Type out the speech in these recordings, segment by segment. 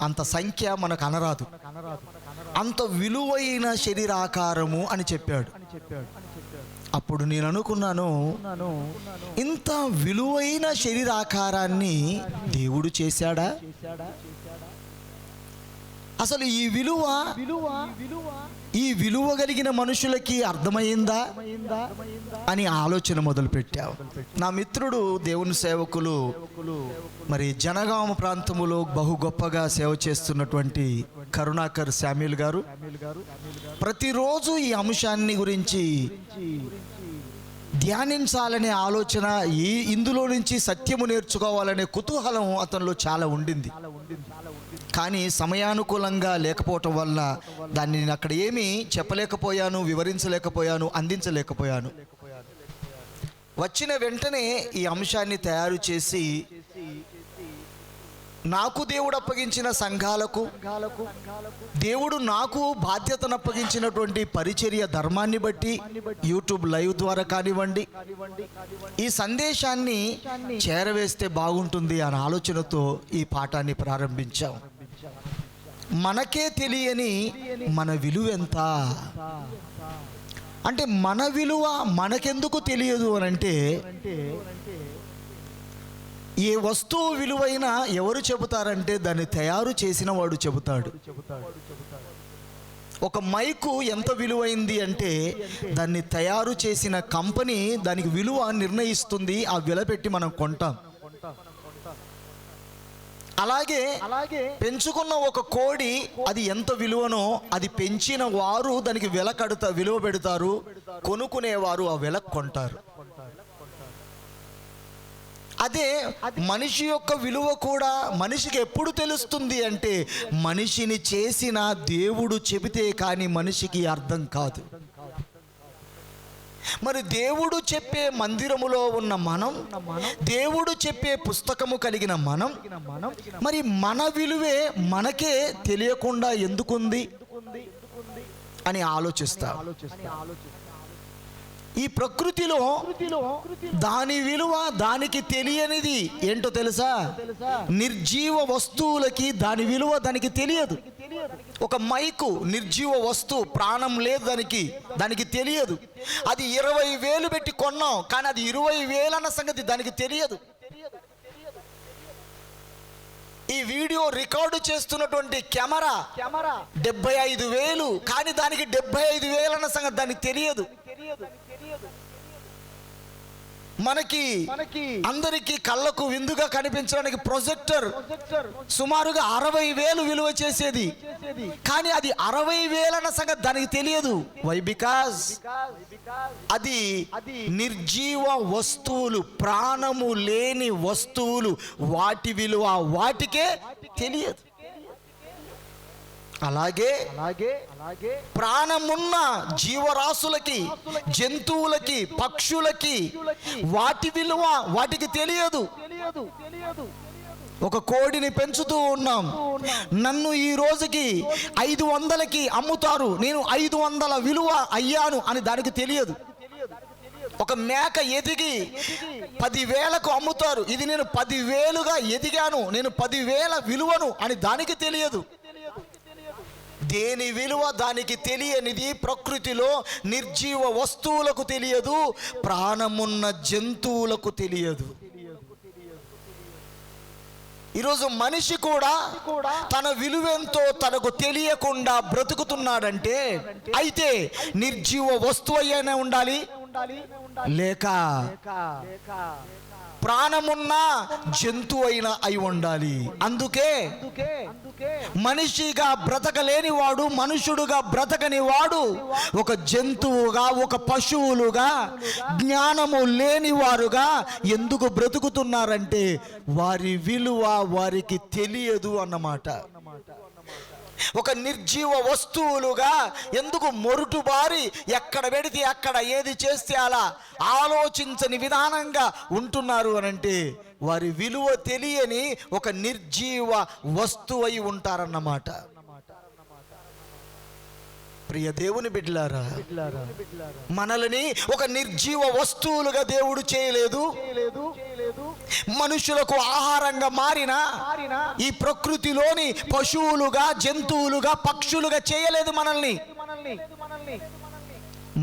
అంత సంఖ్య మనకు అనరాదు. అంత విలువైన శరీరాకారము అని చెప్పాడు. అప్పుడు నేను అనుకున్నాను, ఇంత విలువైన శరీరాకారాన్ని దేవుడు చేశాడా? అసలు ఈ విలువ కలిగిన మనుషులకి అర్థమైందా అని ఆలోచన మొదలుపెట్టావు. నా మిత్రుడు దేవుని సేవకులు మరి జనగామ ప్రాంతములో బహు గొప్పగా సేవ చేస్తున్నటువంటి కరుణాకర్ శామ్యూల్ గారు ప్రతిరోజు ఈ అంశాన్ని గురించి ధ్యానించాలనే ఆలోచన, ఇందులో నుంచి సత్యము నేర్చుకోవాలనే కుతూహలం అతనిలో చాలా ఉండింది. కానీ సమయానుకూలంగా లేకపోవటం వల్ల దాన్ని నేను అక్కడ ఏమీ చెప్పలేకపోయాను, వివరించలేకపోయాను, అందించలేకపోయాను. వచ్చిన వెంటనే ఈ అంశాన్ని తయారు చేసి నాకు దేవుడు అప్పగించిన సంఘాలకు, దేవుడు నాకు బాధ్యతను అప్పగించినటువంటి పరిచర్య ధర్మాన్ని బట్టి యూట్యూబ్ లైవ్ ద్వారా కానివ్వండి, ఈ సందేశాన్ని చేరవేస్తే బాగుంటుంది అనే ఆలోచనతో ఈ పాఠాన్ని ప్రారంభించాం. మనకే తెలియని మన విలువ ఎంత అంటే, మన విలువ మనకెందుకు తెలియదు అని అంటే, ఏ వస్తువు విలువైనా ఎవరు చెబుతారంటే దాన్ని తయారు చేసిన వాడు చెబుతాడు. ఒక మైకు ఎంత విలువైంది అంటే దాన్ని తయారు చేసిన కంపెనీ దానికి విలువ నిర్ణయిస్తుంది, ఆ విల పెట్టి మనం కొంటాం. అలాగే పెంచుకున్న ఒక కోడి అది ఎంత విలువనో అది పెంచిన వారు దానికి విలువ పెడతారు, కొనుక్కునేవారు ఆ విల కొంటారు. అదే మనిషి యొక్క విలువ కూడా మనిషికి ఎప్పుడు తెలుస్తుంది అంటే, మనిషిని చేసిన దేవుడు చెబితే కానీ మనిషికి అర్థం కాదు. మరి దేవుడు చెప్పే మందిరములో ఉన్న మనం, దేవుడు చెప్పే పుస్తకము కలిగిన మనం, మరి మన విలువే మనకే తెలియకుండా ఎందుకుంది అని ఆలోచిస్తా. ఈ ప్రకృతిలో దాని విలువ దానికి తెలియనిది ఏంటో తెలుసా? నిర్జీవ వస్తువులకి దాని విలువ దానికి తెలియదు. ఒక మైకు నిర్జీవ వస్తువు, ప్రాణం లేదు దానికి తెలియదు. అది 20,000 పెట్టి కొన్నాం, కానీ అది 20,000 అన్న సంగతి దానికి తెలియదు. ఈ వీడియో రికార్డు చేస్తున్నటువంటి కెమెరా 75,000, కానీ దానికి 75,000 అన్న సంగతి దానికి తెలియదు. మనకి అందరికీ కళ్ళకు విందుగా కనిపించడానికి ప్రొజెక్టర్ సుమారుగా 60,000 విలువ చేసేది, కానీ అది 60,000 అన్న సంగతి దానికి తెలియదు. వై? బికాజ్ అది నిర్జీవ వస్తువులు, ప్రాణము లేని వస్తువులు, వాటి విలువ వాటికే తెలియదు. అలాగే ప్రాణమున్న జీవరాశులకి, జంతువులకి, పక్షులకి వాటి విలువ వాటికి తెలియదు. ఒక కోడిని పెంచుతూ ఉన్నాం, నన్ను ఈ రోజుకి 500కి అమ్ముతారు, నేను 500 విలువ అయ్యాను అని దానికి తెలియదు. ఒక మేక ఎదిగి 10,000కు అమ్ముతారు, ఇది నేను 10,000గా ఎదిగాను, నేను 10,000 విలువను అని దానికి తెలియదు. దేని విలువ దానికి తెలియనిది ప్రకృతిలో నిర్జీవ వస్తువులకు తెలియదు, ప్రాణమున్న జంతువులకు తెలియదు. ఈరోజు మనిషి కూడా తన విలువెంతో తనకు తెలియకుండా బ్రతుకుతున్నాడంటే, అయితే నిర్జీవ వస్తువు అయినా ఉండాలి, లేక ప్రాణమున్న జంతువు అయినా అయి ఉండాలి. అందుకే మనిషిగా బ్రతకలేని వాడు, మనుషుడుగా బ్రతకని వాడు ఒక జంతువుగా, ఒక పశువులుగా, జ్ఞానము లేని వారుగా ఎందుకు బ్రతుకుతున్నారంటే వారి విలువ వారికి తెలియదు అన్నమాట. ఒక నిర్జీవ వస్తువులుగా ఎందుకు మొరుటుబారి ఎక్కడ పెడితే అక్కడ ఏది చేస్తే అలా ఆలోచించని విధానంగా ఉంటున్నారు అనంటే వారి విలువ తెలియని ఒక నిర్జీవ వస్తువు అయి ఉంటారన్నమాట. ప్రియ దేవుని బిడ్డలారా, మనల్ని ఒక నిర్జీవ వస్తువులుగా దేవుడు చేయలేదు. మనుషులకు ఆహారంగా మారిన ఈ ప్రకృతిలోని పశువులుగా, జంతువులుగా, పక్షులుగా చేయలేదు.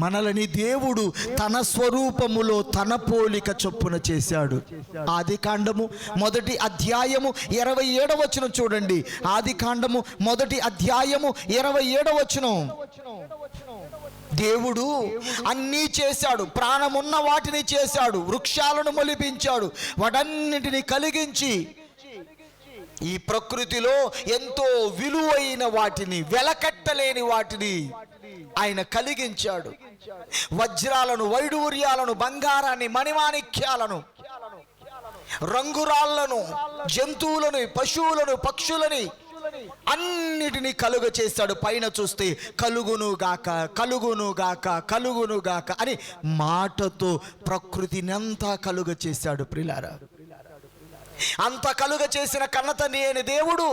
మనల్ని దేవుడు తన స్వరూపములో తన పోలిక చొప్పున చేశాడు. ఆదికాండము 1వ అధ్యాయము 27వ వచనం చూడండి. ఆదికాండము 1వ అధ్యాయము 27వ వచనం. దేవుడు అన్నీ చేశాడు, ప్రాణమున్న వాటిని చేశాడు, వృక్షాలను మొలిపించాడు, వాటన్నిటిని కలిగించి ఈ ప్రకృతిలో ఎంతో విలువైన వాటిని, వెలకట్టలేని వాటిని ఆయన కలిగించాడు. వజ్రాలను, వైడూర్యాలను, బంగారాన్ని, మణిమాణిక్యాలను, రంగురాళ్లను, జంతువులను, పశువులను, పక్షులని అన్నిటినీ కలుగ చేశాడు. పైన చూస్తే కలుగును గాక, కలుగును గాక, కలుగును గాక అని మాటతో ప్రకృతిని అంతా కలుగ చేశాడు. ప్రియులారా, అంత కలుగ చేసిన కన్నతండ్రి అయిన దేవుడు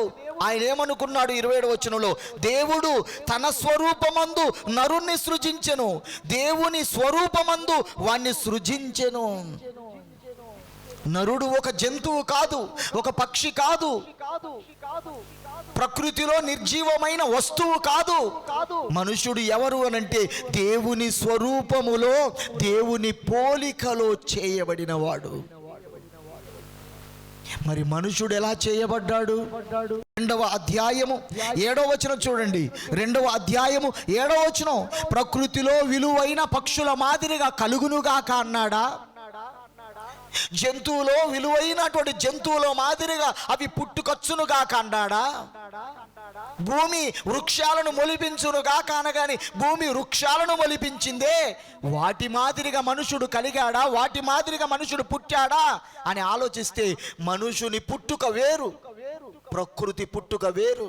ఆయన ఏమనుకున్నాడు? 27వ వచనంలో, దేవుడు తన స్వరూపమందు నరుణ్ణి సృజించెను, దేవుని స్వరూపమందు వాణ్ణి సృజించెను. నరుడు ఒక జంతువు కాదు, ఒక పక్షి కాదు, ప్రకృతిలో నిర్జీవమైన వస్తువు కాదు. మనుషుడు ఎవరు అనంటే దేవుని స్వరూపములో, దేవుని పోలికలో చేయబడిన వాడు. మరి మనుషుడు ఎలా చేయబడ్డాడు? 2వ అధ్యాయము 7వ వచనం చూడండి. 2వ అధ్యాయము 7వ వచనం, ప్రకృతిలో విలువైన పక్షుల మాదిరిగా కలుగునుగాక అన్నాడా? జంతువులో విలువైనటువంటి జంతువుల మాదిరిగా అవి పుట్టుకొచ్చునుగాక అన్నాడా? భూమి వృక్షాలను మొలిపించునుగాక అనగాని భూమి వృక్షాలను మొలిపించిందే. వాటి మాదిరిగా మనుషుడు కలిగాడా? వాటి మాదిరిగా మనుషుడు పుట్టాడా అని ఆలోచిస్తే మనుషుని పుట్టుక వేరు, ప్రకృతి పుట్టుక వేరు.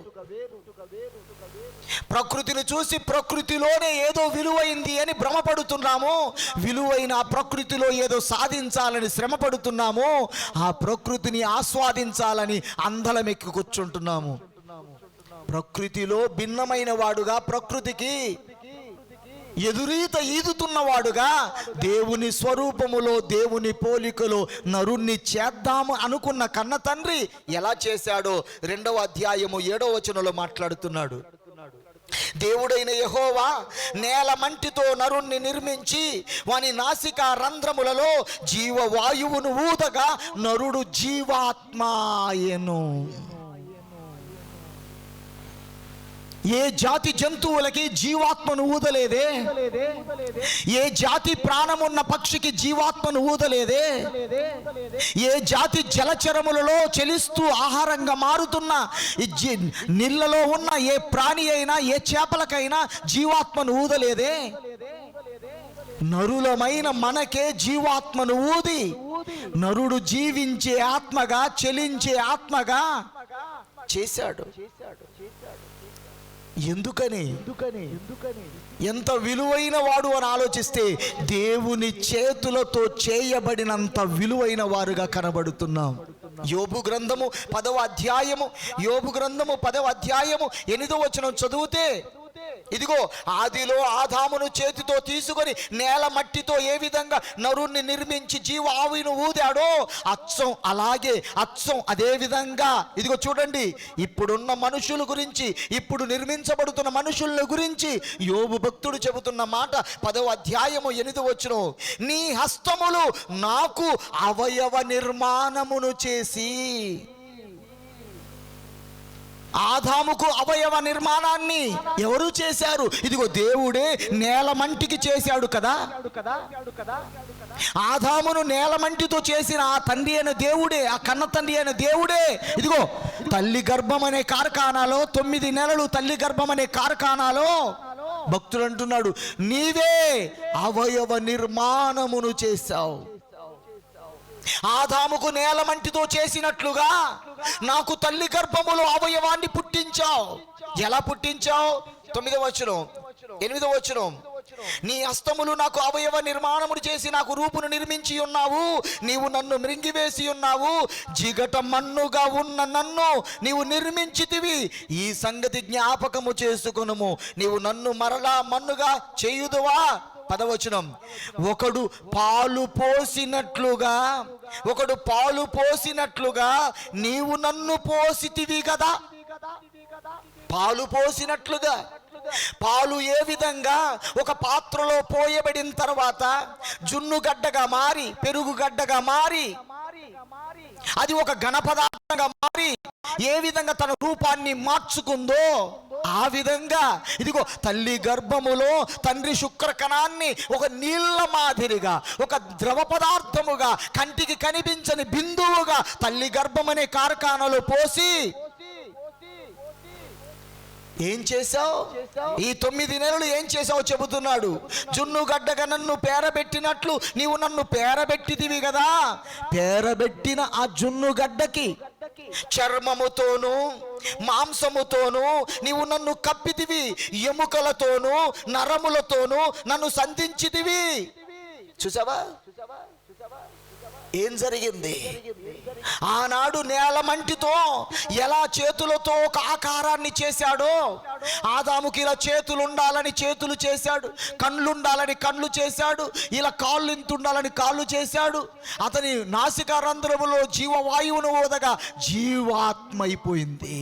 ప్రకృతిని చూసి ప్రకృతిలోనే ఏదో విలువైంది అని భ్రమపడుతున్నాము. విలువైన ఆ ప్రకృతిలో ఏదో సాధించాలని శ్రమ పడుతున్నాము. ఆ ప్రకృతిని ఆస్వాదించాలని అందలమెక్కి కూర్చుంటున్నాము. ప్రకృతిలో భిన్నమైన వాడుగా, ప్రకృతికి ఎదురీత ఈదుతున్నవాడుగా, దేవుని స్వరూపములో, దేవుని పోలికలో నరుణ్ణి చేద్దాము అనుకున్న కన్న తండ్రి ఎలా చేశాడో 2వ అధ్యాయము 7వ వచనంలో మాట్లాడుతున్నాడు. దేవుడైన యెహోవా నేల మంటితో నరుణ్ణి నిర్మించి వాని నాసికా రంధ్రములలో జీవవాయువును ఊదగా నరుడు జీవాత్మాయెను. ఏ జాతి జంతువులకి జీవాత్మను ఊదలేదే? ఏ జాతి ప్రాణమున్న పక్షికి జీవాత్మను ఊదలేదే? ఏ జాతి జలచరములలో చెలిస్తూ ఆహారంగా మారుతున్న నీళ్లలో ఉన్న ఏ ప్రాణి అయినా, ఏ చేపలకైనా జీవాత్మను ఊదలేదే? నరులమైన మనకే జీవాత్మను ఊది నరుడు జీవించే ఆత్మగా, చెలించే ఆత్మగా చేశాడు. ఎందుకని? ఎంత విలువైన వాడు అని ఆలోచిస్తే దేవుని చేతులతో చేయబడినంత విలువైన వారుగా కనబడుతున్నాం. యోబు గ్రంథము 10వ అధ్యాయము 8వ వచనం చదివితే, ఇదిగో ఆదిలో ఆదామును చేతితో తీసుకొని నేల మట్టితో ఏ విధంగా నరుణ్ణి నిర్మించి జీవ ఆవిను ఊదాడో అచ్చం అదే విధంగా ఇదిగో చూడండి, ఇప్పుడున్న మనుషుల గురించి, ఇప్పుడు నిర్మించబడుతున్న మనుషుల గురించి యోబు భక్తుడు చెబుతున్న మాట 10వ అధ్యాయము 8వ వచనం, నీ హస్తములు నాకు అవయవ నిర్మాణమును చేసి. ఆదాముకు అవయవ నిర్మాణాన్ని ఎవరు చేశారు? ఇదిగో దేవుడే నేల మంటికి చేశాడు కదా. ఆదామును నేల మంటితో చేసిన ఆ తండ్రి అయిన దేవుడే, ఆ కన్న తండ్రి అయిన దేవుడే ఇదిగో తల్లి గర్భం అనే కార్ఖానాలో 9 నెలలు తల్లి గర్భం అనే కార్ఖానాలో భక్తులు అంటున్నాడు, నీవే అవయవ నిర్మాణమును చేశావు. ఆదాముకు నేల మంటితో చేసినట్లుగా నాకు తల్లి గర్భములో అవయవాన్ని పుట్టించావు. ఎలా పుట్టించావు? 9వ వచనం 8వ వచనం, నీ హస్తములు నాకు అవయవ నిర్మాణములు చేసి నాకు రూపును నిర్మించి ఉన్నావు. నీవు నన్ను మృంగివేసి ఉన్నావు. జిగట మన్నుగా ఉన్న నన్ను నీవు నిర్మించితివి. ఈ సంగతి జ్ఞాపకము చేసుకొనుము. నీవు నన్ను మరలా మన్నుగా చేయుదువా? 10వ వచనం. ఒకడు పాలు పోసినట్లుగా నీవు నన్ను పోసితివి కదా. పాలు పోసినట్లుగా. పాలు ఏ విధంగా ఒక పాత్రలో పోయబడిన తర్వాత జున్నుగడ్డగా మారి, పెరుగుగడ్డగా మారి, అది ఒక ఘనపదార్థంగా మారి ఏ విధంగా తన రూపాన్ని మార్చుకుందో, ఆ విధంగా ఇదిగో తల్లి గర్భములో తండ్రి శుక్రకణాన్ని ఒక నీళ్ల మాదిరిగా, ఒక ద్రవ పదార్థముగా, కంటికి కనిపించని బిందువుగా తల్లి గర్భం అనే కార్ఖానాలో పోసి ఏం చేశావు? ఈ 9 నెలలు ఏం చేశావు చెబుతున్నాడు. జున్నుగడ్డగా నన్ను పేరబెట్టినట్లు నీవు నన్ను పేరబెట్టిదివి కదా. పేరబెట్టిన ఆ జున్నుగడ్డకి చర్మముతోను మాంసముతోను నీవు నన్ను కప్పితివి. ఎముకలతోను నరములతోను నన్ను సంధించితివి. చూసావా ఏం జరిగింది? ఆనాడు నేలమంటితో ఎలా చేతులతో ఒక ఆకారాన్ని చేశాడో, ఆదాముకి ఇలా చేతులు ఉండాలని చేతులు చేశాడు, కళ్ళు ఉండాలని కళ్ళు చేశాడు, ఇలా కాళ్ళు ఇంత ఉండాలని కాళ్ళు చేశాడు. అతని నాసికా రంధ్రములో జీవవాయువును ఊదగా జీవాత్మ అయిపోయింది.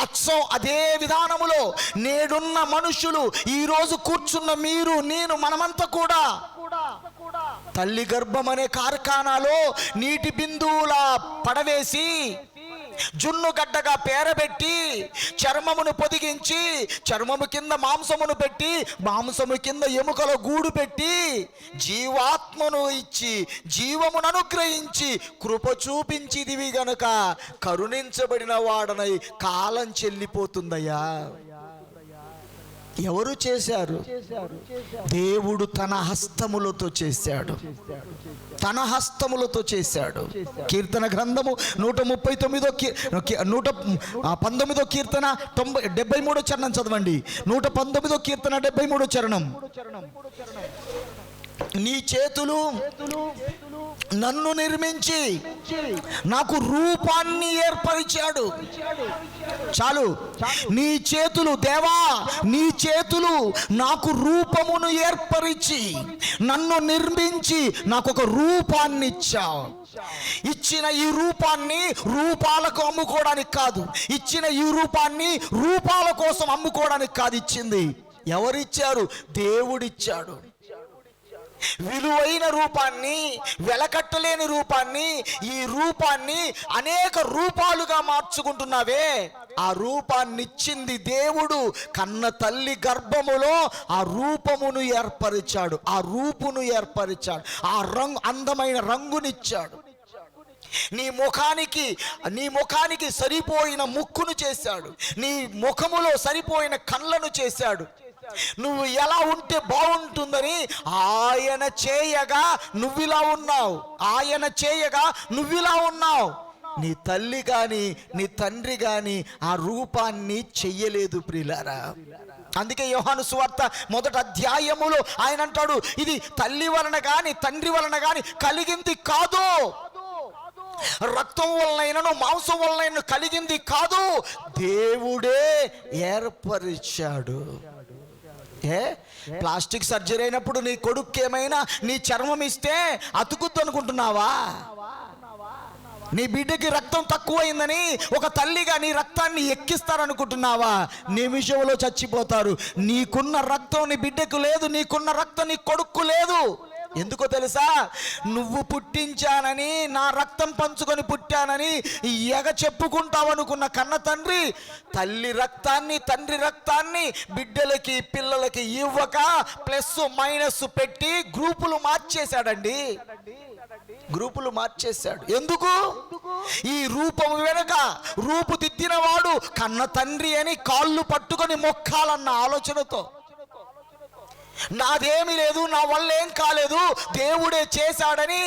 అచ్చం అదే విధానములో నేడున్న మనుషులు, ఈరోజు కూర్చున్న మీరు, నేను, మనమంతా కూడా తల్లి గర్భం అనే కార్ఖానాలో నీటి బిందువులా పడవేసి జున్నుగడ్డగా పేరబెట్టి చర్మమును పొదిగించి చర్మము కింద మాంసమును పెట్టి మాంసము కింద ఎముకల గూడు పెట్టి జీవాత్మను ఇచ్చి జీవమును అనుగ్రహించి కృప చూపించిదివి గనుక కరుణించబడిన వాడనై కాలం చెల్లిపోతుందయ్యా. ఎవరు చేశారు? దేవుడు తన హస్తములతో చేశాడు. తన హస్తములతో చేశాడు. కీర్తన గ్రంథము 119వ కీర్తన 73వ చరణం చదవండి. 119వ కీర్తన 73వ చరణం. నీ చేతులు నన్ను నిర్మించి నాకు రూపాన్ని ఏర్పరిచాడు. చాలు. నీ చేతులు దేవా, నీ చేతులు నాకు రూపమును ఏర్పరిచి నన్ను నిర్మించి నాకు ఒక రూపాన్ని ఇచ్చావు. ఇచ్చిన ఈ రూపాన్ని రూపాలకు అమ్ముకోవడానికి కాదు, ఇచ్చిన ఈ రూపాన్ని రూపాల కోసం అమ్ముకోవడానికి కాదు. ఇచ్చింది ఎవరిచ్చారు? దేవుడిచ్చాడు. విలువైన రూపాన్ని, వెలకట్టలేని రూపాన్ని, ఈ రూపాన్ని అనేక రూపాలుగా మార్చుకుంటున్నావే, ఆ రూపాన్ని ఇచ్చింది దేవుడు. కన్న తల్లి గర్భములో ఆ రూపమును ఏర్పరిచాడు, ఆ రూపును ఏర్పరిచాడు, ఆ రంగు, అందమైన రంగునిచ్చాడు. నీ ముఖానికి సరిపోయిన ముక్కును చేశాడు, నీ ముఖములో సరిపోయిన కళ్ళను చేశాడు. నువ్వు ఎలా ఉంటే బాగుంటుందని ఆయన చేయగా నువ్విలా ఉన్నావు, ఆయన చేయగా నువ్విలా ఉన్నావు. నీ తల్లి గాని నీ తండ్రి గాని ఆ రూపాన్ని చెయ్యలేదు ప్రియులారా. అందుకే యోహాను సువార్త 1వ అధ్యాయములో ఆయన అంటాడు, ఇది తల్లి వలన గాని తండ్రి వలన గాని కలిగింది కాదు, రక్తం వలనైనను మాంసం వలనైనా కలిగింది కాదు, దేవుడే ఏర్పరిచాడు. ప్లాస్టిక్ సర్జరీ అయినప్పుడు నీ కొడుకు ఏమైనా నీ చర్మం ఇస్తే అతుకుద్దు అనుకుంటున్నావా? నీ బిడ్డకి రక్తం తక్కువైందని ఒక తల్లిగా నీ రక్తాన్ని ఎక్కిస్తారనుకుంటున్నావా? నిమిషంలో చచ్చిపోతారు. నీకున్న రక్తం నీ బిడ్డకు లేదు, నీకున్న రక్తం నీ కొడుకు లేదు. ఎందుకో తెలుసా? నువ్వు పుట్టించానని, నా రక్తం పంచుకొని పుట్టానని ఎగ చెప్పుకుంటావు అనుకున్న కన్న తండ్రి తల్లి రక్తాన్ని, తండ్రి రక్తాన్ని బిడ్డలకి, పిల్లలకి ఇవ్వక ప్లస్ మైనస్ పెట్టి గ్రూపులు మార్చేశాడండి. గ్రూపులు మార్చేశాడు. ఎందుకు? ఈ రూపం వెనుక రూపుదిద్దిన వాడు కన్న తండ్రి అని కాళ్ళు పట్టుకొని మొక్కాలన్న ఆలోచనతో. నాదేమీ లేదు, నా వల్ల ఏం కాలేదు, దేవుడే చేశాడని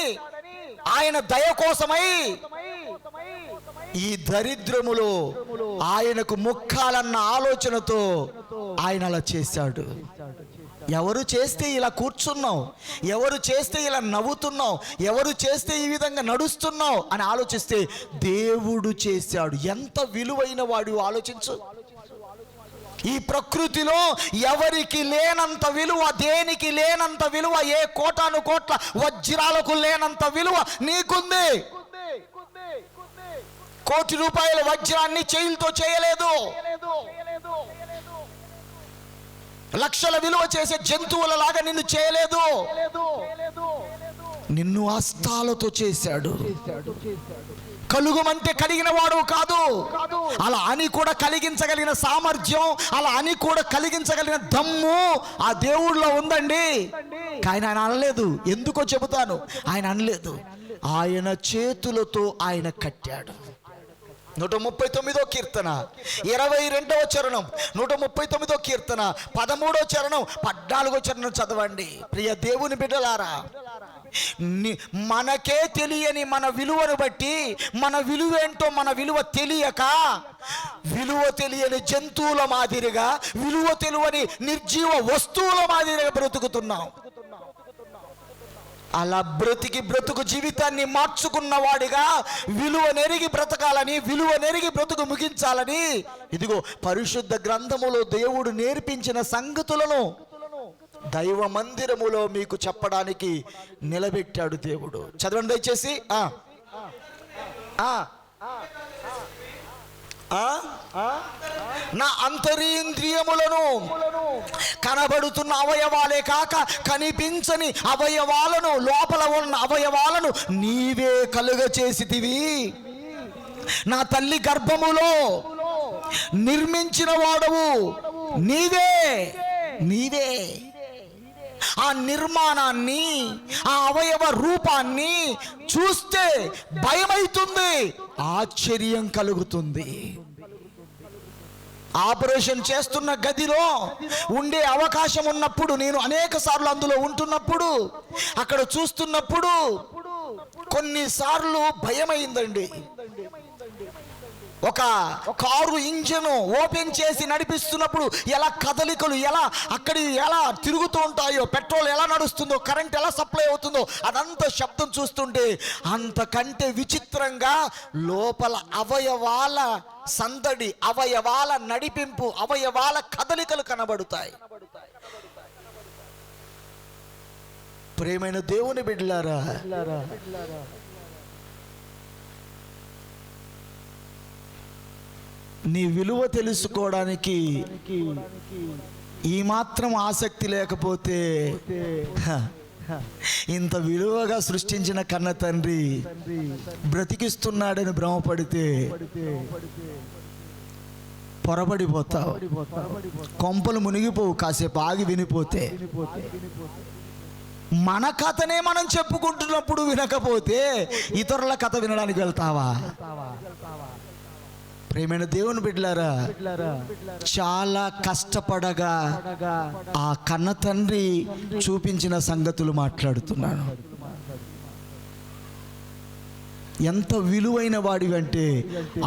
ఆయన దయ కోసమై ఈ దరిద్రములో ఆయనకు మొక్కాలన్న ఆలోచనతో ఆయన అలా చేశాడు. ఎవరు చేస్తే ఇలా కూర్చున్నావు, ఎవరు చేస్తే ఇలా నవ్వుతున్నావు, ఎవరు చేస్తే ఈ విధంగా నడుస్తున్నావు అని ఆలోచిస్తే దేవుడు చేశాడు. ఎంత విలువైన వాడు ఆలోచించు. ఈ ప్రకృతిలో ఎవరికి లేనంత విలువ, దేనికి లేనంత విలువ, ఏ కోటాను కోట్ల వజ్రాలకు లేనంత విలువ నీకుంది. కోటి రూపాయల వజ్రాన్ని చేయిలతో చేయలేదు. లక్షల విలువ చేసే జంతువుల లాగా నిన్ను చేయలేదు. నిన్ను హస్తాలతో చేశాడు. కలుగుమంటే కలిగిన వాడు కాదు. అలా అని కూడా కలిగించగలిగిన సామర్థ్యం, అలా అని కూడా కలిగించగలిగిన దమ్ము ఆ దేవుడిలో ఉందండి. కానీ ఆయన అనలేదు. ఎందుకో చెబుతాను. ఆయన అనలేదు. ఆయన చేతులతో ఆయన కట్టాడు. 139వ కీర్తన 22వ చరణం, 139వ కీర్తన 13వ చరణం, 14వ చరణం చదవండి. ప్రియ దేవుని బిడ్డలారా, మనకే తెలియని మన విలువను బట్టి, మన విలువేంటో మన విలువ తెలియక, విలువ తెలియని జంతువుల మాదిరిగా, విలువ తెలియని నిర్జీవ వస్తువుల మాదిరిగా బ్రతుకుతున్నాం. అలా బ్రతుకు జీవితాన్ని మార్చుకున్న వాడిగా విలువ నెరిగి బ్రతకాలని, విలువ నెరిగి బ్రతుకు ముగించాలని ఇదిగో పరిశుద్ధ గ్రంథములో దేవుడు నేర్పించిన సంగతులను దైవ మందిరములో మీకు చెప్పడానికి నిలబెట్టాడు దేవుడు. చదవండి దయచేసి. నా అంతరింద్రియములను, కనబడుతున్న అవయవాలే కాక కనిపించని అవయవాలను, లోపల ఉన్న అవయవాలను నీవే కలుగ చేసితివి. నా తల్లి గర్భములో నిర్మించిన వాడవు నీవే. ఆ నిర్మాణాన్ని, ఆ అవయవ రూపాన్ని చూస్తే భయమైతుంది, ఆశ్చర్యం కలుగుతుంది. ఆపరేషన్ చేస్తున్న గదిలో ఉండే అవకాశం ఉన్నప్పుడు, నేను అనేక సార్లు అందులో ఉంటున్నప్పుడు, అక్కడ చూస్తున్నప్పుడు కొన్నిసార్లు భయమైందండి. ఒక కారు ఇంజన్ ఓపెన్ చేసి నడిపిస్తున్నప్పుడు ఎలా కదలికలు, ఎలా తిరుగుతూ ఉంటాయో, పెట్రోల్ ఎలా నడుస్తుందో, కరెంట్ ఎలా సప్లై అవుతుందో, అదంతా శబ్దం చూస్తుంటే అంతకంటే విచిత్రంగా లోపల అవయవాల సందడి, అవయవాల నడిపింపు, అవయవాల కదలికలు కనబడతాయి. ప్రియమైన దేవుని బిడ్డలారా, నీ విలువ తెలుసుకోవడానికి ఈ మాత్రం ఆసక్తి లేకపోతే, ఇంత విలువగా సృష్టించిన కన్న తండ్రి బ్రతికిస్తున్నాడని భ్రమపడితే పొరబడిపోతావు. కొంపలు మునిగిపోవు కాసేపు ఆగి వినిపోతే. మన కథనే మనం చెప్పుకుంటున్నప్పుడు వినకపోతే ఇతరుల కథ వినడానికి వెళ్తావా? ప్రియమైన దేవుని బిడ్డలారా, చాలా కష్టపడగా ఆ కన్న తండ్రి చూపించిన సంగతులు మాట్లాడుతున్నాను. ఎంత విలువైన వాడివంటే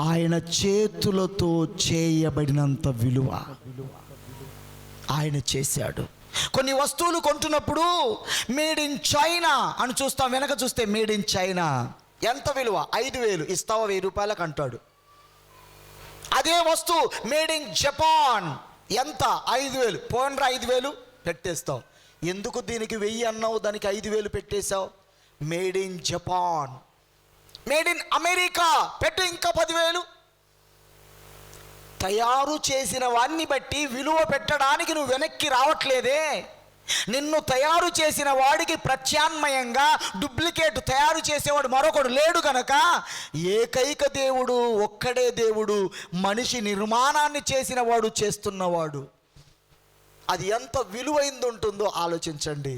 ఆయన చేతులతో చేయబడినంత విలువ ఆయన చేశాడు. కొన్ని వస్తువులు కొంటున్నప్పుడు మేడ్ ఇన్ చైనా అని చూస్తాం, వెనక చూస్తే మేడ్ ఇన్ చైనా. ఎంత విలువ? 5,000 ఇస్తావా? 1,000 రూపాయలకు అంటాడు. అదే వస్తువు మేడ్ ఇన్ జపాన్ ఎంత? 5,000. పోన్రా 5,000 పెట్టేస్తావు. ఎందుకు దీనికి 1,000 అన్నావు, దానికి 5,000 పెట్టేశావు? Made in Japan. Made in America పెట్టు, ఇంకా 10,000. తయారు చేసిన వాన్ని బట్టి విలువ పెట్టడానికి నువ్వు వెనక్కి రావట్లేదే. నిన్ను తయారు చేసిన వాడికి ప్రత్యామ్నాయంగా డూప్లికేట్ తయారు చేసేవాడు మరొకడు లేడు గనక ఏకైక దేవుడు, ఒక్కడే దేవుడు, మనిషి నిర్మాణాన్ని చేసిన వాడు, చేస్తున్నవాడు. అది ఎంత విలువైంది ఉంటుందో ఆలోచించండి.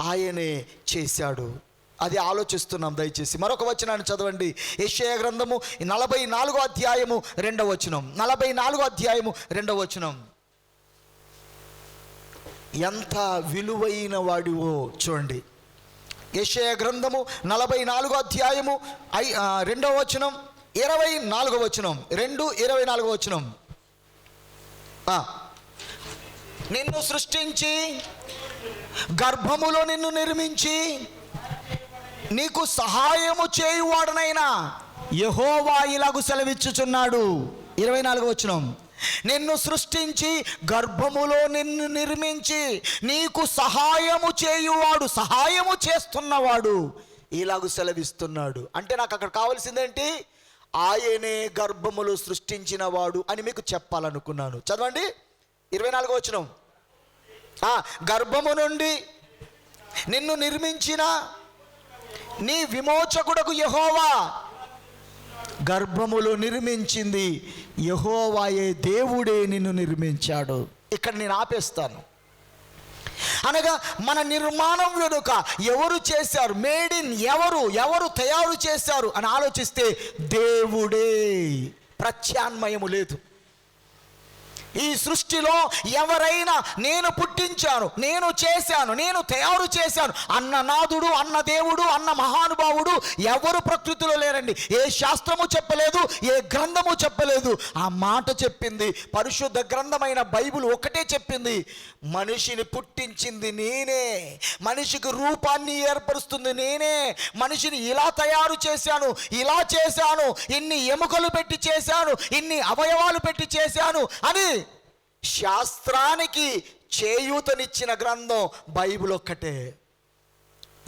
ఆయనే చేశాడు. అది ఆలోచిస్తున్నాం. దయచేసి మరొక వచనాన్ని చదవండి. యెషయా గ్రంథము 44వ అధ్యాయము 2వ వచనం. 44వ అధ్యాయము 2వ వచనం. ఎంత విలువైన వాడివో చూడండి. యెషయా గ్రంథము 44వ అధ్యాయము 2వ వచనం. 24వ వచనం, 2:24 వచనం. నిన్ను సృష్టించి గర్భములో నిన్ను నిర్మించి నీకు సహాయము చేయువాడనైనా యెహోవా ఇలాగు సెలవిచ్చుచున్నాడు. 24వ వచనం. నిన్ను సృష్టించి గర్భములో నిన్ను నిర్మించి నీకు సహాయము చేయువాడు, సహాయము చేస్తున్నవాడు ఇలాగు సెలవిస్తున్నాడు. అంటే నాకు అక్కడ కావాల్సిందేంటి? ఆయనే గర్భములు సృష్టించిన వాడు అని మీకు చెప్పాలనుకున్నాను. చదవండి 24వ వచనం. గర్భము నుండి నిన్ను నిర్మించిన నీ విమోచకుడకు యెహోవా. గర్భములో నిర్మించింది యెహోవాయే, దేవుడే నిన్ను నిర్మించాడు. ఇక్కడ నేను ఆపేస్తాను. అనగా మన నిర్మాణం వెనుక ఎవరు చేశారు? మేడ్ ఇన్ ఎవరు తయారు చేశారు అని ఆలోచిస్తే దేవుడే. ప్రత్యామ్నాయము లేదు. ఈ సృష్టిలో ఎవరైనా నేను పుట్టించాను, నేను చేశాను, నేను తయారు చేశాను అన్న నాదుడు, అన్న దేవుడు, అన్న మహానుభావుడు ఎవరు ప్రకృతిలో లేరండి. ఏ శాస్త్రము చెప్పలేదు, ఏ గ్రంథము చెప్పలేదు. ఆ మాట చెప్పింది పరిశుద్ధ గ్రంథమైన బైబిల్. ఒకటే చెప్పింది, మనిషిని పుట్టించింది నేనే, మనిషికి రూపాన్ని ఏర్పరుస్తుంది నేనే, మనిషిని ఇలా తయారు చేశాను, ఇలా చేశాను, ఇన్ని ఎముకలు పెట్టి చేశాను, ఇన్ని అవయవాలు పెట్టి చేశాను అని శాస్త్రానికి చేయూతనిచ్చిన గ్రంథం బైబిల్ ఒక్కటే.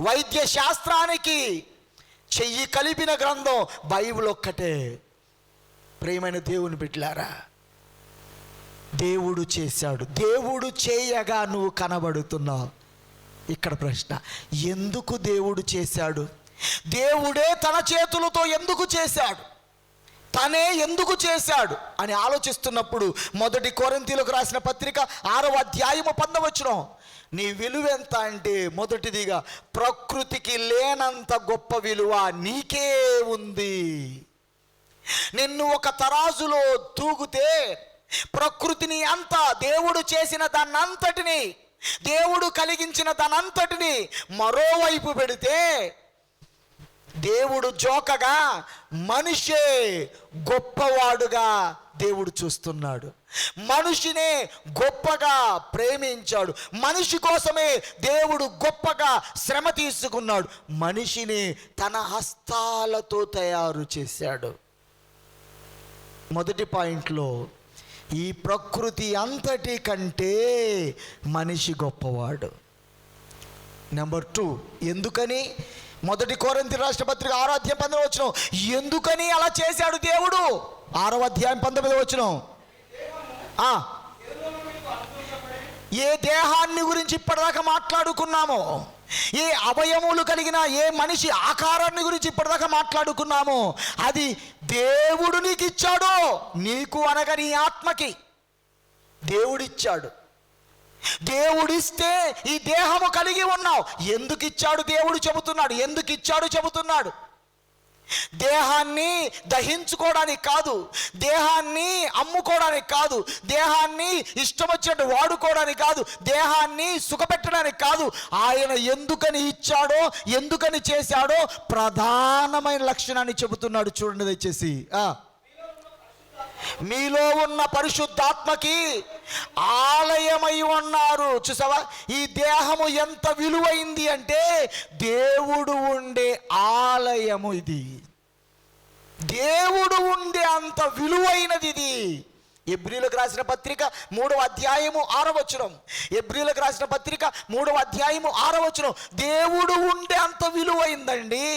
వైద్య శాస్త్రానికి చెయ్యి కలిపిన గ్రంథం బైబిల్ ఒక్కటే. ప్రియమైన దేవుని బిడ్డలారా, దేవుడు చేశాడు. దేవుడు చేయగా నువ్వు కనబడుతున్నావు. ఇక్కడ ప్రశ్న, ఎందుకు దేవుడు చేశాడు? దేవుడే తన చేతులతో ఎందుకు చేశాడు? తనే ఎందుకు చేశాడు అని ఆలోచిస్తున్నప్పుడు 1 కొరింథీయులకు రాసిన పత్రిక 6వ అధ్యాయము 10వ వచనం. నీ విలువ ఎంత అంటే, మొదటిదిగా ప్రకృతికి లేనంత గొప్ప విలువ నీకే ఉంది. నిన్ను ఒక తరాజులో తూగితే ప్రకృతిని అంతా, దేవుడు చేసిన దాన్నంతటిని, దేవుడు కలిగించిన దానంతటిని మరోవైపు పెడితే దేవుడు జోకగా మనిషే గొప్పవాడుగా దేవుడు చూస్తున్నాడు. మనిషినే గొప్పగా ప్రేమించాడు. మనిషి కోసమే దేవుడు గొప్పగా శ్రమ తీసుకున్నాడు. మనిషిని తన హస్తాలతో తయారు చేశాడు. మొదటి పాయింట్లో ఈ ప్రకృతి అంతటి కంటే మనిషి గొప్పవాడు. నెంబర్ 2, ఎందుకని? 1 కొరింథీయుల రాసిన పత్రిక 6వ అధ్యాయం 19వ వచనం. ఎందుకని అలా చేశాడు దేవుడు? 6వ అధ్యాయం 19వ వచనం. ఏ దేహాన్ని గురించి ఇప్పటిదాకా మాట్లాడుకున్నామో, ఏ అవయములు కలిగిన ఏ మనిషి ఆకారాన్ని గురించి ఇప్పటిదాకా మాట్లాడుకున్నామో, అది దేవుడు నీకు ఇచ్చాడు. నీకు అనగా నీ ఆత్మకి దేవుడిచ్చాడు. దేవుడిస్తే ఈ దేహము కలిగి ఉన్నావు. ఎందుకు ఇచ్చాడు దేవుడు చెబుతున్నాడు. ఎందుకు ఇచ్చాడు చెబుతున్నాడు. దేహాన్ని దహించుకోవడానికి కాదు, దేహాన్ని అమ్ముకోవడానికి కాదు, దేహాన్ని ఇష్టం వచ్చినట్టు వాడుకోవడానికి కాదు, దేహాన్ని సుఖపెట్టడానికి కాదు. ఆయన ఎందుకని ఇచ్చాడో, ఎందుకని చేశాడో ప్రధానమైన లక్షణాన్ని చెబుతున్నాడు. చూడండి దయచేసి. మీలో ఉన్న పరిశుద్ధాత్మకి ఆలయమై ఉన్నారు. చూసావా, ఈ దేహము ఎంత విలువైంది అంటే దేవుడు ఉండే ఆలయము ఇది. దేవుడు ఉండే అంత విలువైనది ఇది. ఎబ్రీయులకు రాసిన పత్రిక 3వ అధ్యాయము 6వ వచనం. ఎబ్రీయులకు రాసిన పత్రిక 3వ అధ్యాయము 6వ వచనం. దేవుడు ఉండే అంత విలువైందండి.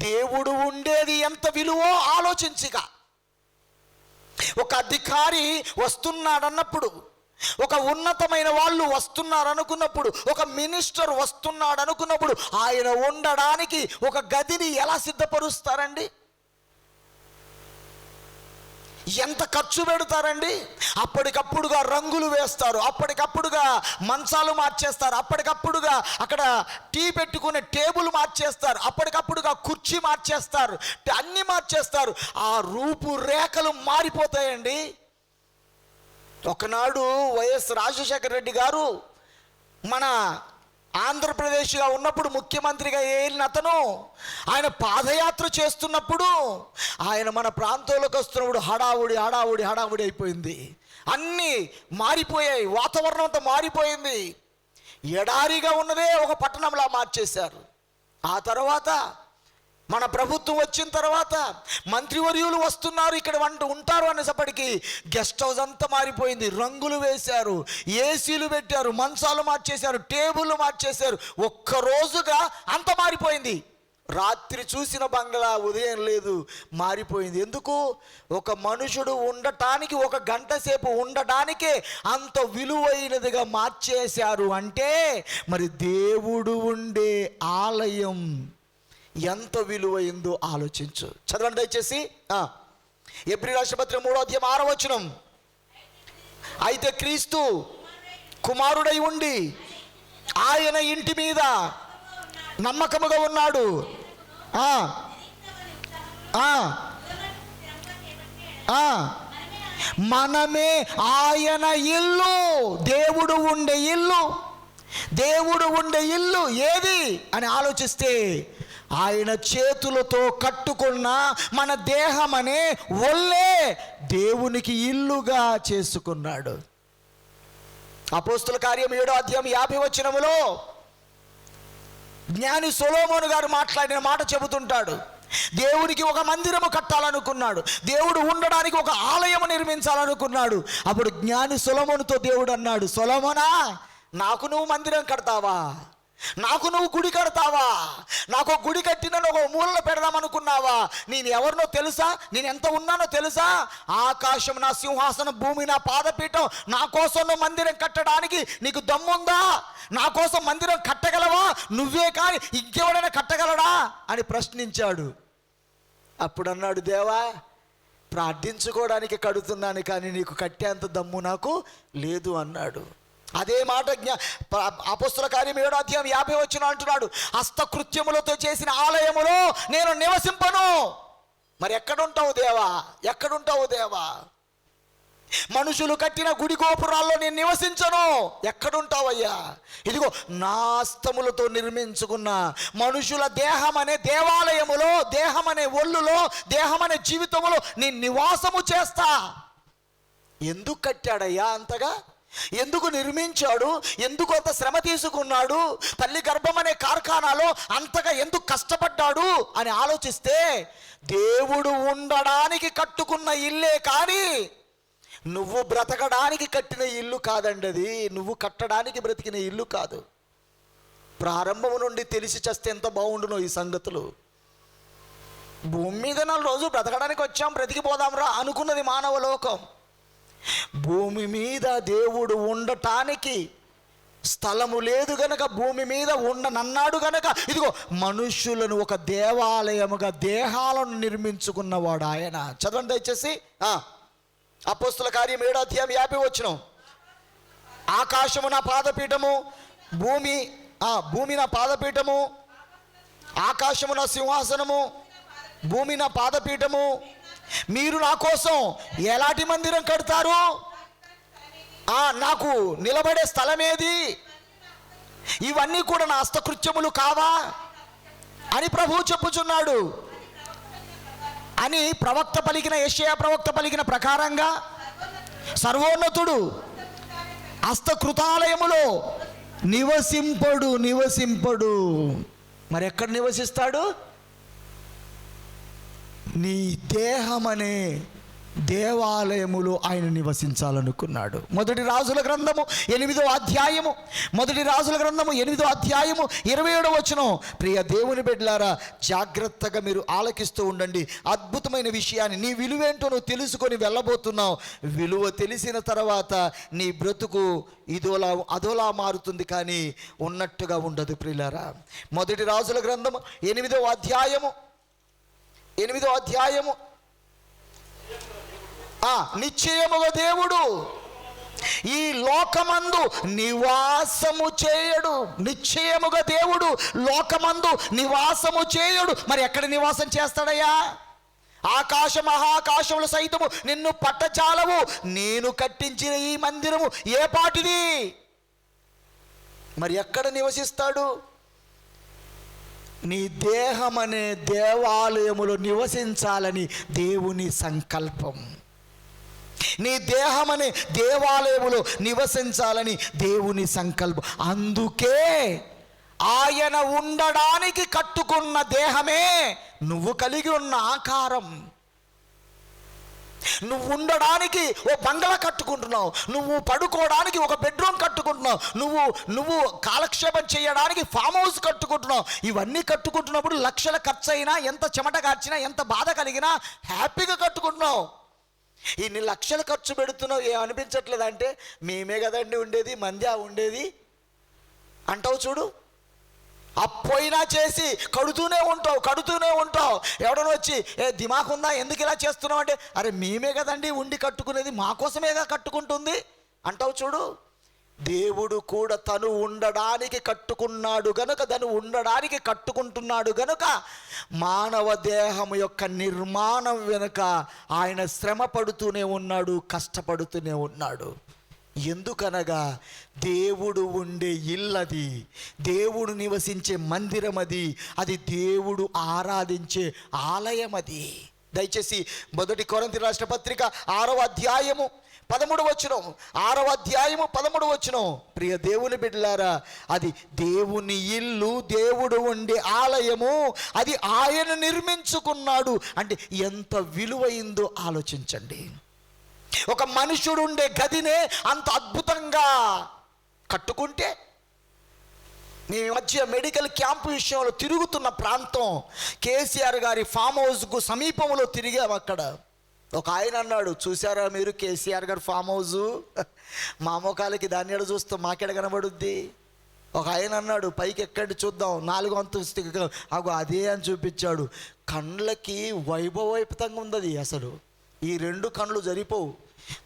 దేవుడు ఉండేది ఎంత విలువో ఆలోచించిగా. ఒక అధికారి వస్తున్నాడన్నప్పుడు, ఒక ఉన్నతమైన వాళ్ళు వస్తున్నారు అనుకున్నప్పుడు, ఒక మినిస్టర్ వస్తున్నాడు అనుకున్నప్పుడు ఆయన ఉండడానికి ఒక గదిని ఎలా సిద్ధపరుస్తారండి? ఎంత ఖర్చు పెడతారండి? అప్పటికప్పుడుగా రంగులు వేస్తారు, అప్పటికప్పుడుగా మంచాలు మార్చేస్తారు, అప్పటికప్పుడుగా అక్కడ టీ పెట్టుకునే టేబుల్ మార్చేస్తారు, అప్పటికప్పుడుగా కుర్చీ మార్చేస్తారు, అన్నీ మార్చేస్తారు. ఆ రూపురేఖలు మారిపోతాయండి. ఒకనాడు వైఎస్ రాజశేఖర రెడ్డి గారు మన ఆంధ్రప్రదేశ్గా ఉన్నప్పుడు ముఖ్యమంత్రిగా ఏలిన అతను ఆయన పాదయాత్ర చేస్తున్నప్పుడు ఆయన మన ప్రాంతంలోకి వస్తున్నప్పుడు హడావుడి అయిపోయింది. అన్నీ మారిపోయాయి, వాతావరణం అంతా మారిపోయింది. ఎడారిగా ఉన్నదే ఒక పట్టణంలా మార్చేశారు. ఆ తర్వాత మన ప్రభుత్వం వచ్చిన తర్వాత మంత్రివర్యులు వస్తున్నారు, ఇక్కడ ఉంటారు అనేసప్పటికీ గెస్ట్ హౌస్ అంతా మారిపోయింది. రంగులు వేశారు, ఏసీలు పెట్టారు, మంచాలు మార్చేశారు, టేబుల్ మార్చేశారు. ఒక్కరోజుగా అంత మారిపోయింది. రాత్రి చూసిన బంగ్లా ఉదయం లేదు, మారిపోయింది. ఎందుకు? ఒక మనుషుడు ఉండటానికి, ఒక గంట సేపు ఉండటానికే అంత విలువైనదిగా మార్చేశారు. అంటే మరి దేవుడు ఉండే ఆలయం ఎంత విలువైందో ఆలోచించు. చదవండి దయచేసి. ఎబ్రీ రాసిన పత్రిక 3:6. అయితే క్రీస్తు కుమారుడై ఉండి ఆయన ఇంటి మీద నమ్మకముగా ఉన్నాడు. మనమే ఆయన ఇల్లు. దేవుడు ఉండే ఇల్లు, దేవుడు ఉండే ఇల్లు ఏది అని ఆలోచిస్తే ఆయన చేతులతో కట్టుకున్న మన దేహం అనే ఒళ్ళే దేవునికి ఇల్లుగా చేసుకున్నాడు. అపోస్తుల కార్యం 7:50 జ్ఞాని సొలొమోను గారు మాట్లాడిన మాట చెబుతుంటాడు. దేవునికి ఒక మందిరము కట్టాలనుకున్నాడు, దేవుడు ఉండడానికి ఒక ఆలయం నిర్మించాలనుకున్నాడు. అప్పుడు జ్ఞాని సొలొమోనుతో దేవుడు అన్నాడు, సొలొమోనా, నాకు నువ్వు మందిరం కడతావా? నాకు నువ్వు గుడి కడతావా? నాకు గుడి కట్టిన ఒక మూలలో పెడదామనుకున్నావా? నేను ఎవరినో తెలుసా? నేను ఎంత ఉన్నానో తెలుసా? ఆకాశం నా సింహాసనం, భూమి నా పాదపీఠం. నా కోసం నువ్వు మందిరం కట్టడానికి నీకు దమ్ముందా? నా కోసం మందిరం కట్టగలవా? నువ్వే కానీ ఇంకెవడైనా కట్టగలడా అని ప్రశ్నించాడు. అప్పుడు అన్నాడు, దేవా, ప్రార్థించుకోవడానికి కడుతున్నాను, కానీ నీకు కట్టేంత దమ్ము నాకు లేదు అన్నాడు. అదే మాట అపోస్తుల కార్యం 7:50 అంటున్నాడు, హస్తకృత్యములతో చేసిన ఆలయములో నేను నివసింపను. మరి ఎక్కడుంటావు దేవా? ఎక్కడుంటావు దేవా? మనుషులు కట్టిన గుడి గోపురాల్లో నేను నివసించను. ఎక్కడుంటావయ్యా? ఇదిగో నా హస్తములతో నిర్మించుకున్న మనుషుల దేహం అనే దేవాలయములో, దేహం అనే ఒళ్ళులో, దేహం అనే జీవితములో నేను నివాసము చేస్తా. ఎందుకు కట్టాడయ్యా అంతగా? ఎందుకు నిర్మించాడు? ఎందుకు అంత శ్రమ తీసుకున్నాడు? తల్లి గర్భం అనే కార్ఖానాలో అంతగా ఎందుకు కష్టపడ్డాడు అని ఆలోచిస్తే, దేవుడు ఉండడానికి కట్టుకున్న ఇల్లే కానీ నువ్వు బ్రతకడానికి కట్టిన ఇల్లు కాదండి. అది నువ్వు కట్టడానికి బ్రతికిన ఇల్లు కాదు. ప్రారంభం నుండి తెలిసి చేస్తే ఎంత బాగుండునో ఈ సంగతులు. భూమి మీద 4 రోజులు బ్రతకడానికి వచ్చాం, బ్రతికిపోదాం రా అనుకున్నది మానవ లోకం. భూమి మీద దేవుడు ఉండటానికి స్థలము లేదు గనక, భూమి మీద ఉండనన్నాడు గనక, ఇదిగో మనుషులను ఒక దేవాలయముగా, దేహాలను నిర్మించుకున్నవాడు ఆయన. చదవండి దయచేసి. అపోస్తుల కార్యం 7:50 ఆకాశము నా పాదపీఠము, భూమి నా పాదపీఠము, ఆకాశము నా సింహాసనము, భూమి నా పాదపీఠము. మీరు నా కోసం ఎలాంటి మందిరం కడతారు? నాకు నిలబడే స్థలం ఏది? ఇవన్నీ కూడా నా హస్తకృత్యములు కావా అని ప్రభువు చెప్పుచున్నాడు అని ప్రవక్త పలికిన, యెషయా ప్రవక్త పలికిన ప్రకారంగా సర్వోన్నతుడు హస్తకృతాలయములో నివసింపడు. మరి ఎక్కడ నివసిస్తాడు? నీ దేహమనే దేవాలయములో ఆయన నివసించాలనుకున్నాడు. మొదటి రాజుల గ్రంథము 8వ అధ్యాయము 27 ప్రియ దేవుని బిడ్డలారా, జాగ్రత్తగా మీరు ఆలకిస్తూ ఉండండి. అద్భుతమైన విషయాన్ని, నీ విలువేంటో నువ్వు తెలుసుకొని వెళ్ళబోతున్నావు. విలువ తెలిసిన తర్వాత నీ బ్రతుకు అదోలా మారుతుంది, కానీ ఉన్నట్టుగా ఉండదు. ప్రియులారా, మొదటి రాజుల గ్రంథము 8వ అధ్యాయము నిశ్చయముగా దేవుడు ఈ లోకమందు నివాసము చేయడు. నిశ్చయముగా దేవుడు లోకమందు నివాసము చేయడు. మరి ఎక్కడ నివాసం చేస్తాడయ్యా? ఆకాశ మహాకాశములు సైతము నిన్ను పట్టచాలవు. నేను కట్టించిన ఈ మందిరము ఏ పాటిది? మరి ఎక్కడ నివసిస్తాడు? నీ దేహం అనే దేవాలయములో నివసించాలని దేవుని సంకల్పం. నీ దేహం అనే దేవాలయములో నివసించాలని దేవుని సంకల్పం. అందుకే ఆయన ఉండడానికి కట్టుకున్న దేహమే నువ్వు కలిగి ఉన్న ఆకారం. నువ్వు ఉండడానికి ఓ బంగళా కట్టుకుంటున్నావు, నువ్వు పడుకోవడానికి ఒక బెడ్రూమ్ కట్టుకుంటున్నావు, నువ్వు కాలక్షేపం చేయడానికి ఫామ్ హౌస్ కట్టుకుంటున్నావు. ఇవన్నీ కట్టుకుంటున్నప్పుడు లక్షల ఖర్చు అయినా, ఎంత చెమట కార్చినా, ఎంత బాధ కలిగినా హ్యాపీగా కట్టుకుంటున్నావు. ఇన్ని లక్షలు ఖర్చు పెడుతున్నావు, ఏమనిపించట్లేదు అంటే మేమే కదండి ఉండేది, మంది ఉండేది అంటావు. చూడు, అప్పైనా చేసి కడుతూనే ఉంటావు. ఎవడనో వచ్చి దిమాకు ఉందా, ఎందుకు ఇలా చేస్తున్నావు అంటే, అరే మేమే కదండి ఉండి కట్టుకునేది, మా కోసమేగా కట్టుకుంటుంది అంటావు. చూడు, దేవుడు కూడా తను ఉండడానికి కట్టుకున్నాడు గనుక, తను ఉండడానికి కట్టుకుంటున్నాడు గనుక మానవ దేహం యొక్క నిర్మాణం వెనుక ఆయన శ్రమ పడుతూనే ఉన్నాడు, కష్టపడుతూనే ఉన్నాడు. ఎందుకనగా దేవుడు ఉండే ఇల్లది, దేవుడు నివసించే మందిరం అది, అది దేవుడు ఆరాధించే ఆలయం అది. దయచేసి 1 కొరింథీ రాసిన పత్రిక 6వ అధ్యాయము 13వ వచనం, 6వ అధ్యాయము 13వ వచనం. ప్రియ దేవుని బిడ్డలారా, అది దేవుని ఇల్లు, దేవుడు ఉండే ఆలయము, అది ఆయన నిర్మించుకున్నాడు అంటే ఎంత విలువైందో ఆలోచించండి. ఒక మనుషుడు ఉండే గదినే అంత అద్భుతంగా కట్టుకుంటే, మేము మధ్య మెడికల్ క్యాంపు విషయంలో తిరుగుతున్న ప్రాంతం కేసీఆర్ గారి ఫామ్ హౌస్కు సమీపంలో తిరిగాము. అక్కడ ఒక ఆయన అన్నాడు, చూసారా మీరు కేసీఆర్ గారి ఫామ్ హౌస్? మా మొఖాలకి దాన్ని ఎడ చూస్తాం, మాకెడ కనబడుద్ది. ఒక ఆయన అన్నాడు, పైకి ఎక్కడి చూద్దాం, 4వ అంతస్తు, అగో అదే అని చూపించాడు. కళ్ళకి వైభవోపేతంగా ఉంది అది. అసలు ఈ 2 కళ్ళు జరిపోవు,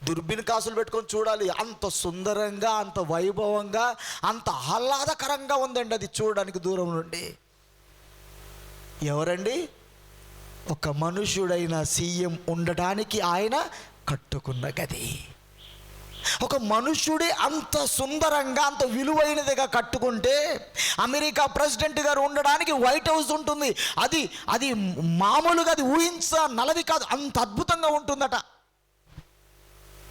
దుర్బిన్ కాసులు పెట్టుకొని చూడాలి. అంత సుందరంగా, అంత వైభవంగా, అంత ఆహ్లాదకరంగా ఉందండి అది చూడడానికి దూరం నుండి. ఎవరండి? ఒక మనుష్యుడైన సీఎం ఉండడానికి ఆయన కట్టుకున్న గది. ఒక మనుష్యుడే అంత సుందరంగా, అంత విలువైనదిగా కట్టుకుంటే, అమెరికా ప్రెసిడెంట్ గారు ఉండడానికి వైట్ హౌస్ ఉంటుంది. అది మామూలుగా అది ఊహించనలది కాదు, అంత అద్భుతంగా ఉంటుందట.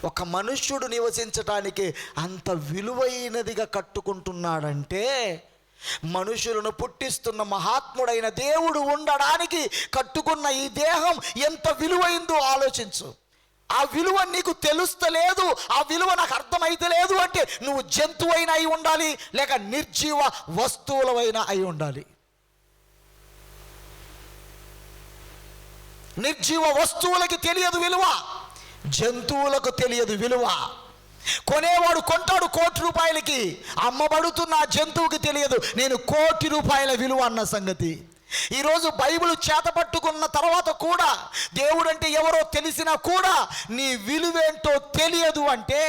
ఒక మనుష్యుడు నివసించటానికి అంత విలువైనదిగా కట్టుకుంటున్నాడంటే, మనుషులను పుట్టిస్తున్న మహాత్ముడైన దేవుడు ఉండడానికి కట్టుకున్న ఈ దేహం ఎంత విలువైందో ఆలోచించు. ఆ విలువ నీకు తెలుస్తలేదు, ఆ విలువ నాకు అర్థమైతే లేదు అంటే నువ్వు జంతువైనా అయి ఉండాలి, లేక నిర్జీవ వస్తువులైనా అయి ఉండాలి. నిర్జీవ వస్తువులకి తెలియదు విలువ, జంతువులకు తెలియదు విలువ. కొనేవాడు కొంటాడు 1 కోటి రూపాయలకి, అమ్మబడుతున్న ఆ జంతువుకి తెలియదు నేను 1 కోటి రూపాయల విలువ అన్న సంగతి. ఈరోజు బైబిల్ చేతపట్టుకున్న తర్వాత కూడా, దేవుడు అంటే ఎవరో తెలిసినా కూడా నీ విలువేంటో తెలియదు అంటే,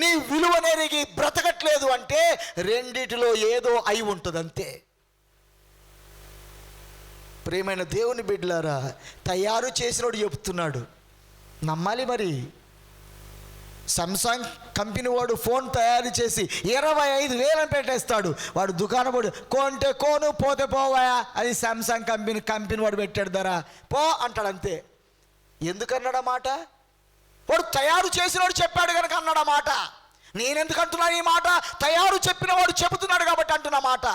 నీ విలువనేరికి బ్రతకట్లేదు అంటే, రెండిటిలో ఏదో అయి ఉంటుంది అంతే. ప్రియమైన దేవుని బిడ్డలారా, తయారు చేసినోడు చెప్తున్నాడు, నమ్మాలి. మరి సామ్సంగ్ కంపెనీ వాడు ఫోన్ తయారు చేసి 25,000 పెట్టేస్తాడు. వాడు దుకాణం కొంటే కోను, పోతే పోవాయా, అది సామ్సంగ్ కంపెనీ వాడు పెట్టాడు ధర, పో అంటాడు అంతే. ఎందుకన్నాడు ఆ మాట? వాడు తయారు చేసినవాడు చెప్పాడు కనుక అన్నాడు ఆ మాట. నేనెందుకు అంటున్నాను ఈ మాట? తయారు చెప్పిన వాడు చెబుతున్నాడు కాబట్టి అంటున్న మాట.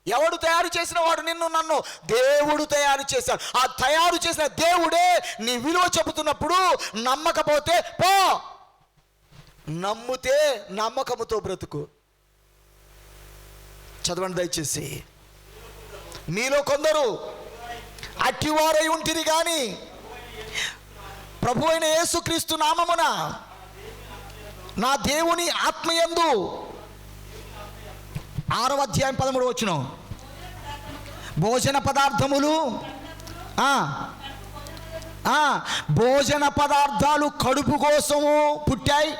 ఎవడు తయారు చేసిన వాడు? నిన్ను నన్ను దేవుడు తయారు చేశాడు. ఆ తయారు చేసిన దేవుడే నీ విలువ చెబుతున్నప్పుడు నమ్మకపోతే పో, నమ్మితే నమ్మకముతో బ్రతుకు. చదవండి దయచేసి. మీలో కొందరు అట్టివారై ఉంటిరి కానీ ప్రభు అయిన యేసుక్రీస్తు నామమున నా దేవుని ఆత్మయందు, 6వ అధ్యాయం 13వ వచనం, భోజన పదార్థములు, భోజన పదార్థాలు కడుపు కోసము పుట్టాయి.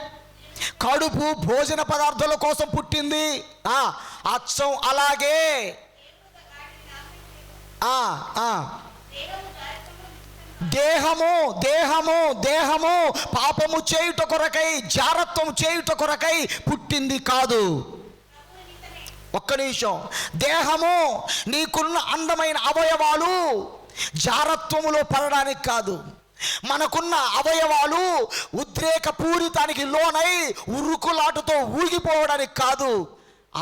కడుపు భోజన పదార్థాల కోసం పుట్టింది. అచ్చం అలాగే దేహము పాపము చేయుట కొరకై, జారత్వం చేయుట కొరకై పుట్టింది కాదు. ఒక్క నిమిషం. దేహము, నీకున్న అందమైన అవయవాలు జారత్వములో పడడానికి కాదు. మనకున్న అవయవాలు ఉద్రేకపూరితానికి లోనై ఉరుకులాటుతో ఊగిపోవడానికి కాదు.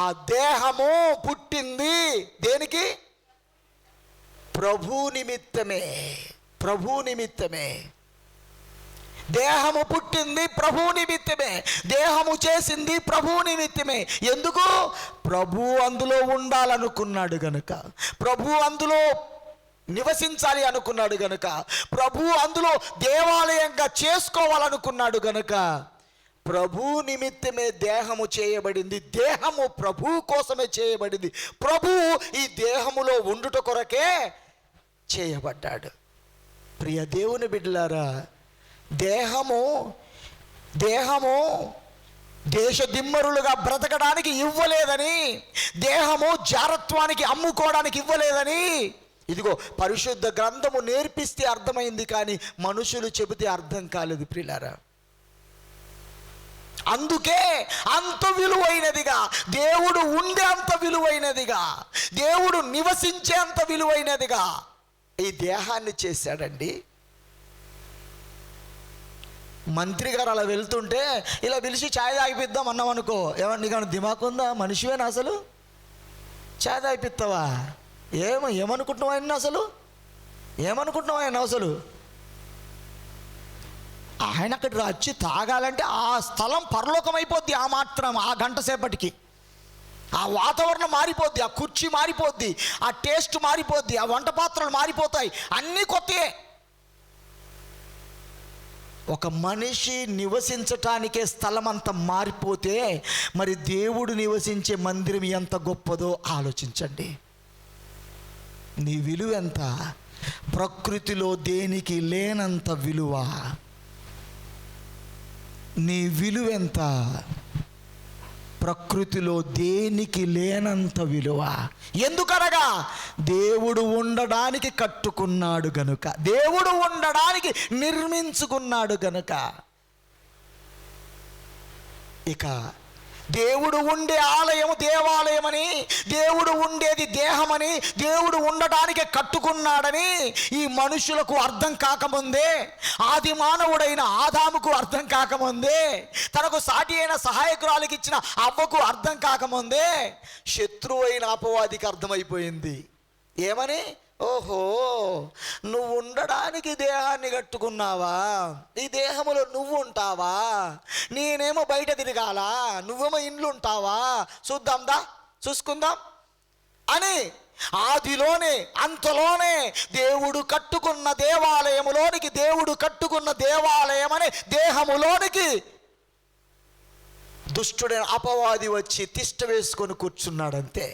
ఆ దేహము పుట్టింది దేనికి? ప్రభు నిమిత్తమే. ప్రభు నిమిత్తమే దేహము పుట్టింది, ప్రభు నిమిత్తమే. దేహము చేసింది ప్రభు నిమిత్తమే. ఎందుకు? ప్రభు అందులో ఉండాలనుకున్నాడు గనుక, ప్రభు అందులో నివసించాలి అనుకున్నాడు గనుక, ప్రభు అందులో దేవాలయంగా చేసుకోవాలనుకున్నాడు గనుక ప్రభు నిమిత్తమే దేహము చేయబడింది. దేహము ప్రభు కోసమే చేయబడింది. ప్రభు ఈ దేహములో ఉండుట కొరకే చేయబడ్డాడు. ప్రియ దేవుని బిడ్డలారా, దేహము దేశదిమ్మరులుగా బ్రతకడానికి ఇవ్వలేదని, దేహము జారత్వానికి అమ్ముకోవడానికి ఇవ్వలేదని ఇదిగో పరిశుద్ధ గ్రంథము నేర్పిస్తే అర్థమైంది, కానీ మనుషులు చెబితే అర్థం కాలేదు ప్రియులారా. అందుకే అంత విలువైనదిగా, దేవుడు ఉండే అంత విలువైనదిగా, దేవుడు నివసించే అంత విలువైనదిగా ఈ దేహాన్ని చేశాడండి. మంత్రి గారు అలా వెళ్తుంటే ఇలా పిలిచి ఛాయ్ తాగిపిద్దాం అన్నాం అనుకో, ఏమన్నా నీకు దిమాకు ఉందా? మనిషివేనా అసలు? ఛాయ్ తాగిపిస్తావా? ఏమనుకుంటున్నావు ఆయన అసలు? ఏమనుకుంటున్నావు ఆయన అసలు? ఆయన అక్కడికి వచ్చి తాగాలంటే ఆ స్థలం పరలోకం అయిపోద్ది. ఆ మాత్రం ఆ గంట సేపటికి ఆ వాతావరణం మారిపోద్ది, ఆ కుర్చీ మారిపోద్ది, ఆ టేస్ట్ మారిపోద్ది, ఆ వంట పాత్రలు మారిపోతాయి, అన్నీ కొత్తే. ఒక మనిషి నివసించటానికే స్థలం అంత మారిపోతే మరి దేవుడు నివసించే మందిరం ఎంత గొప్పదో ఆలోచించండి. నీ విలువ ఎంత? ప్రకృతిలో దేనికి లేనంత విలువ. నీ విలువ ఎంత? ప్రకృతిలో దేనికి లేనంత విలువ. ఎందుకనగా దేవుడు ఉండడానికి కట్టుకున్నాడు గనుక, దేవుడు ఉండడానికి నిర్మించుకున్నాడు గనుక. ఇక దేవుడు ఉండే ఆలయము దేవాలయమని, దేవుడు ఉండేది దేహమని, దేవుడు ఉండడానికే కట్టుకున్నాడని ఈ మనుషులకు అర్థం కాకముందే, ఆది మానవుడైన ఆదాముకు అర్థం కాకముందే, తనకు సాటి అయిన సహాయకురాలికి ఇచ్చిన అవ్వకు అర్థం కాకముందే శత్రువు అయిన అపవాదికి అర్థమైపోయింది. ఏమని? ఓహో, నువ్వు ఉండడానికి దేహాన్ని కట్టుకున్నావా? ఈ దేహములో నువ్వు ఉంటావా? నేనేమో బయట తిరగాల, నువ్వేమో ఇండ్లు ఉంటావా? చూసుకుందాం అని ఆదిలోనే అంతలోనే దేవుడు కట్టుకున్న దేవాలయములోనికి, దేవుడు కట్టుకున్న దేవాలయం అనే దేహములోనికి దుష్టుడైన అపవాది వచ్చి తిష్ట వేసుకొని కూర్చున్నాడంతే.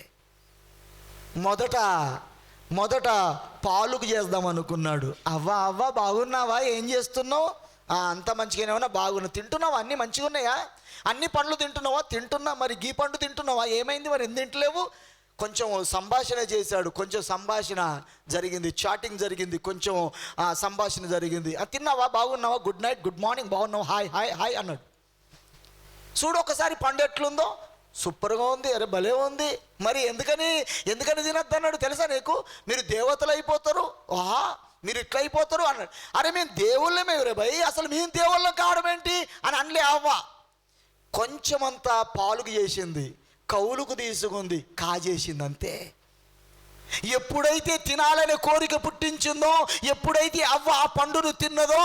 మొదట పాలుకు చేద్దాం అనుకున్నాడు. అవ్వ బాగున్నావా? ఏం చేస్తున్నావు? అంత మంచిగానే ఉన్నా. బాగున్నా. తింటున్నావా? అన్నీ మంచిగా ఉన్నాయా? అన్ని పండ్లు తింటున్నావా? తింటున్నా. మరి గీ పండు తింటున్నావా? ఏమైంది మరి? ఎందుకు తింటలేవు? కొంచెం సంభాషణ చేశాడు. కొంచెం సంభాషణ జరిగింది, చాటింగ్ జరిగింది, కొంచెం సంభాషణ జరిగింది. తిన్నావా? బాగున్నావా? గుడ్ నైట్, గుడ్ మార్నింగ్, బాగున్నావా? హాయ్ హాయ్ హాయ్ అన్నాడు. చూడు ఒకసారి పండు ఎట్లుందో. సూపర్గా ఉంది. అరే భలే ఉంది. మరి ఎందుకని తినద్దు అన్నాడు తెలుసా నీకు? మీరు దేవతలు అయిపోతారు, మీరు ఇట్లా అయిపోతారు అన్నాడు. అరే మేము దేవుళ్ళమే రే భయ్, అసలు మేము దేవుళ్ళం కావడం ఏంటి అని అనలే అవ్వ. కొంచెమంతా పాలుగు చేసింది, కౌలుకు తీసుకుంది, కాజేసింది అంతే. ఎప్పుడైతే తినాలనే కోరిక పుట్టించిందో, ఎప్పుడైతే అవ్వ ఆ పండును తిన్నదో,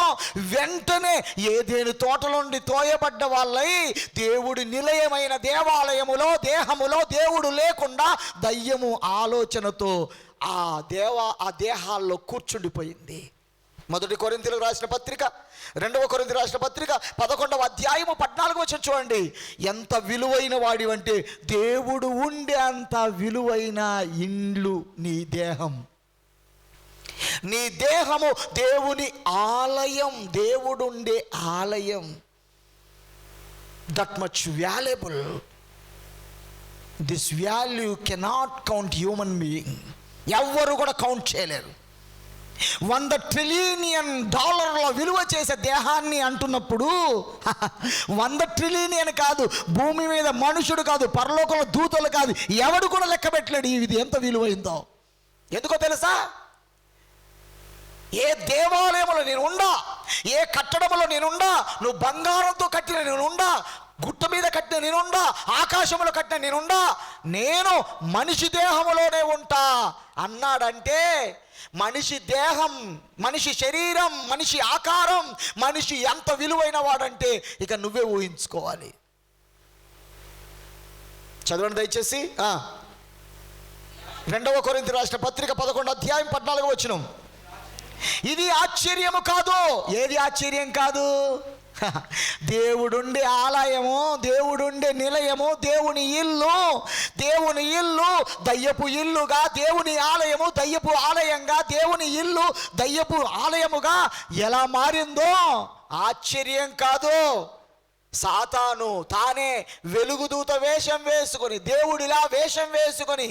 వెంటనే ఏదేని తోటలో నుండి తోయబడ్డ వాళ్ళై దేవుడి నిలయమైన దేవాలయములో దేహములో దేవుడు లేకుండా దయ్యము ఆలోచనతో ఆ దేహాల్లో కూర్చుండిపోయింది. 1 కొరింథీయులకు రాసిన పత్రిక, 2 కొరింథీయులకు రాసిన పత్రిక 11వ అధ్యాయము 14వ వచనం చూడండి. ఎంత విలువైన వాడివంటే దేవుడు ఉండే అంత విలువైన ఇండ్లు నీ దేహం. నీ దేహము దేవుని ఆలయం, దేవుడుండే ఆలయం. That much valuable. This value cannot count human being. ఎవ్వరు కూడా కౌంట్ చేయలేరు. $100 ట్రిలియన్ విలువ చేసే దేహాన్ని అంటున్నప్పుడు 100 ట్రిలియన్ కాదు, భూమి మీద మనుషుడు కాదు, పరలోకంలో దూతలు కాదు, ఎవడు కూడా లెక్క పెట్టలేడు ఇది ఎంత విలువైందో. ఎందుకో తెలుసా? ఏ దేవాలయంలో నేనుండా, ఏ కట్టడంలో నేనుండా, నువ్వు బంగారంతో కట్టిన నేనుండా, గుట్ట మీద కట్టిన నేనుండా, ఆకాశంలో కట్టిన నేనుండా, నేను మనిషి దేహంలోనే ఉంటా అన్నాడంటే, మనిషి దేహం, మనిషి శరీరం, మనిషి ఆకారం, మనిషి ఎంత విలువైన వాడంటే ఇక నువ్వే ఊహించుకోవాలి. చదవండి దయచేసి 2 కొరింథీ రాసిన పత్రిక 11 అధ్యాయం 14 వచనం. ఇది ఆశ్చర్యము కాదు. ఏది ఆశ్చర్యం కాదు? దేవుడుండే ఆలయము, దేవుడుండే నిలయము, దేవుని ఇల్లు దయ్యపు ఇల్లుగా, దేవుని ఆలయము దయ్యపు ఆలయంగా, దేవుని ఇల్లు దయ్యపు ఆలయముగా ఎలా మారిందో ఆశ్చర్యం కాదు. సాతాను తానే వెలుగుదూత వేషం వేసుకొని, దేవుడిలా వేషం వేసుకొని,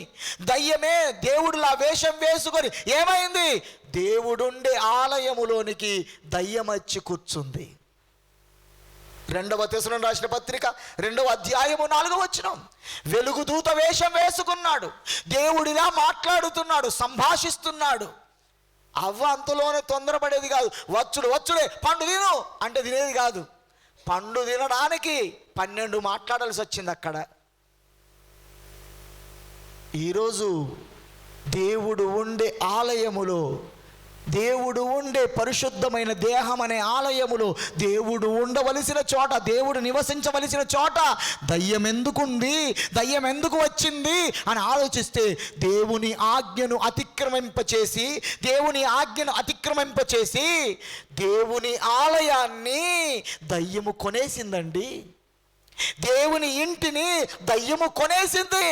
దయ్యమే దేవుడిలా వేషం వేసుకొని ఏమైంది? దేవుడుండే ఆలయములోనికి దయ్యం వచ్చి కూర్చుంది. 2 తెస్సలోనికీయులకు రాసిన పత్రిక 2వ అధ్యాయము 4వ వచనం. వెలుగుదూత వేషం వేసుకున్నాడు, దేవుడిలా మాట్లాడుతున్నాడు, సంభాషిస్తున్నాడు. అవ్వ అంతలోనే తొందరపడేది కాదు. వచ్చుడే పండు తిను అంటే తినేది కాదు. పండు తినడానికి 12 మాట్లాడాల్సి వచ్చింది అక్కడ. ఈరోజు దేవుడు ఉండే ఆలయములో, దేవుడు ఉండే పరిశుద్ధమైన దేహం అనే ఆలయములో, దేవుడు ఉండవలసిన చోట, దేవుడు నివసించవలసిన చోట దయ్యం ఎందుకుంది, దయ్యం ఎందుకు వచ్చింది అని ఆలోచిస్తే, దేవుని ఆజ్ఞను అతిక్రమింపచేసి దేవుని ఆలయాన్ని దయ్యము కొనేసిందండి. దేవుని ఇంటిని దయ్యము కొనేసింది.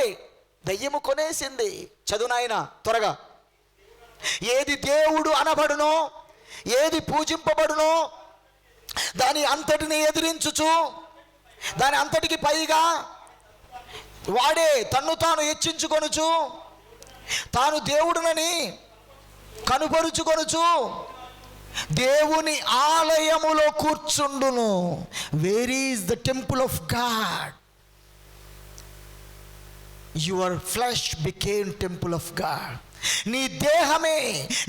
చదువు నాయనా త్వరగా. ఏది దేవుడు అనబడునో, ఏది పూజింపబడునో దాని అంతటిని ఎదిరించుచు, దాని అంతటికి పైగా వాడే తన్ను తాను హెచ్చించుకొనుచు, తాను దేవుడునని కనుపరుచుకొనుచు దేవుని ఆలయములో కూర్చుండును. Where is the temple of God? Your flesh became temple of God. నీ దేహమే,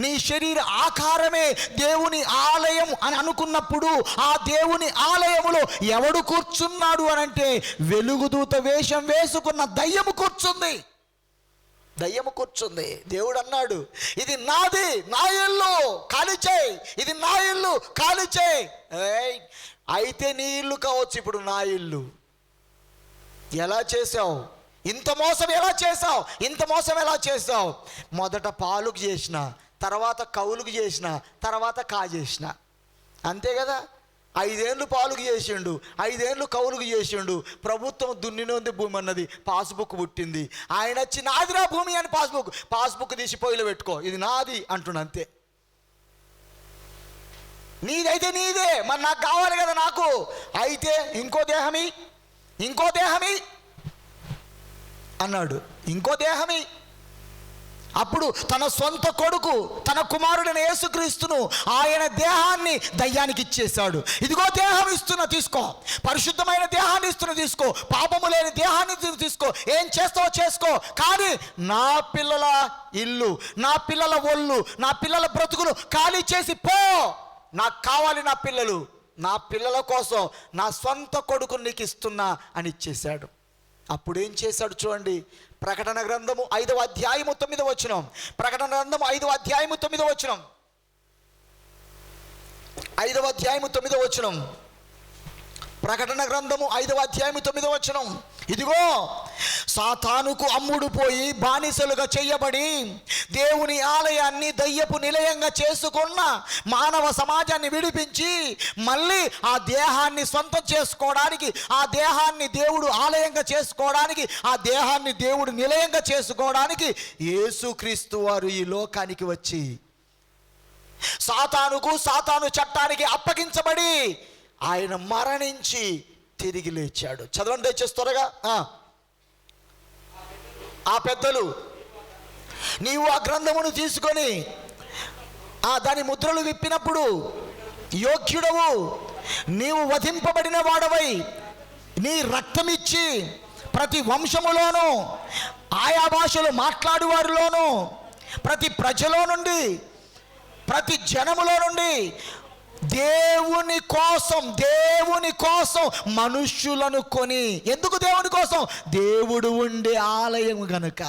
నీ శరీర ఆకారమే దేవుని ఆలయం అని అనుకున్నప్పుడు, ఆ దేవుని ఆలయములో ఎవడు కూర్చున్నాడు అనంటే, వెలుగుదూత వేషం వేసుకున్న దయ్యము కూర్చుంది. దేవుడు అన్నాడు, ఇది నాది, నా ఇల్లు ఖాళీ చేయి, ఇది నా ఇల్లు ఖాళీ చేయి. అయితే నీ ఇల్లు కావచ్చు, ఇప్పుడు నా ఇల్లు. ఎలా చేసావు? ఇంత మోసం ఎలా చేసావు? మొదట పాలుకు చేసిన, తర్వాత కౌలుకు చేసిన, తర్వాత కాజేసిన. అంతే కదా? 5 ఏళ్ళు పాలుకు చేసిండు, 5 ఏళ్ళు కౌలుకు చేసిండు. ప్రభుత్వం దున్నినోంది భూమి అన్నది, పాస్బుక్ పుట్టింది. ఆయన వచ్చి నాదిరా భూమి అని పాస్బుక్ తీసి పొయ్యిలో పెట్టుకో, ఇది నాది అంటున్నా. అంతే. నీదైతే నీదే, మరి నాకు కావాలి కదా. నాకు అయితే ఇంకో దేహమి అన్నాడు. ఇంకో దేహమి. అప్పుడు తన సొంత కొడుకు, తన కుమారుడైన యేసుక్రీస్తును, ఆయన దేహాన్ని దయ్యానికి ఇచ్చేశాడు. ఇదిగో దేహం ఇస్తున్నా, తీసుకో. పరిశుద్ధమైన దేహాన్ని ఇస్తున్నా, తీసుకో. పాపము లేని దేహాన్ని తీసుకో. ఏం చేస్తావో చేసుకో, కానీ నా పిల్లల ఇల్లు, నా పిల్లల ఒళ్ళు, నా పిల్లల బ్రతుకులు ఖాళీ చేసి పో. నాకు కావాలి నా పిల్లల కోసం నా సొంత కొడుకుని నీకు ఇస్తున్నా అని ఇచ్చేశాడు. అప్పుడు ఏం చేశాడు చూడండి. ప్రకటన గ్రంథము 5వ అధ్యాయము 9వ వచనం. ప్రకటన గ్రంథము 5వ అధ్యాయము 9వ వచనం. 5వ అధ్యాయము 9వ వచనం. ప్రకటన గ్రంథము 5వ అధ్యాయము 9వ వచనం. ఇదిగో సాతానుకు అమ్ముడు పోయి బానిసలుగా చేయబడి దేవుని ఆలయాన్ని దయ్యపు నిలయంగా చేసుకున్న మానవ సమాజాన్ని విడిపించి మళ్ళీ ఆ దేహాన్ని సొంతం చేసుకోవడానికి, ఆ దేహాన్ని దేవుడు ఆలయంగా చేసుకోవడానికి, ఆ దేహాన్ని దేవుడు నిలయంగా చేసుకోవడానికి యేసుక్రీస్తు వారు ఈ లోకానికి వచ్చి సాతాను చట్టానికి అప్పగించబడి ఆయన మరణించి తిరిగి లేచాడు. చదవండి దయచేసి త్వరగా. ఆ పెద్దలు, నీవు ఆ గ్రంథమును తీసుకొని దాని ముద్రలు విప్పినప్పుడు యోగ్యుడవు, నీవు వధింపబడిన వాడవై నీ రక్తమిచ్చి ప్రతి వంశములోనూ ఆయా భాషలు మాట్లాడువారిలోనూ ప్రతి ప్రజలో నుండి ప్రతి జనములో నుండి దేవుని కోసం మనుష్యులను కొని, ఎందుకు దేవుని కోసం? దేవుడు ఉండే ఆలయము గనుక,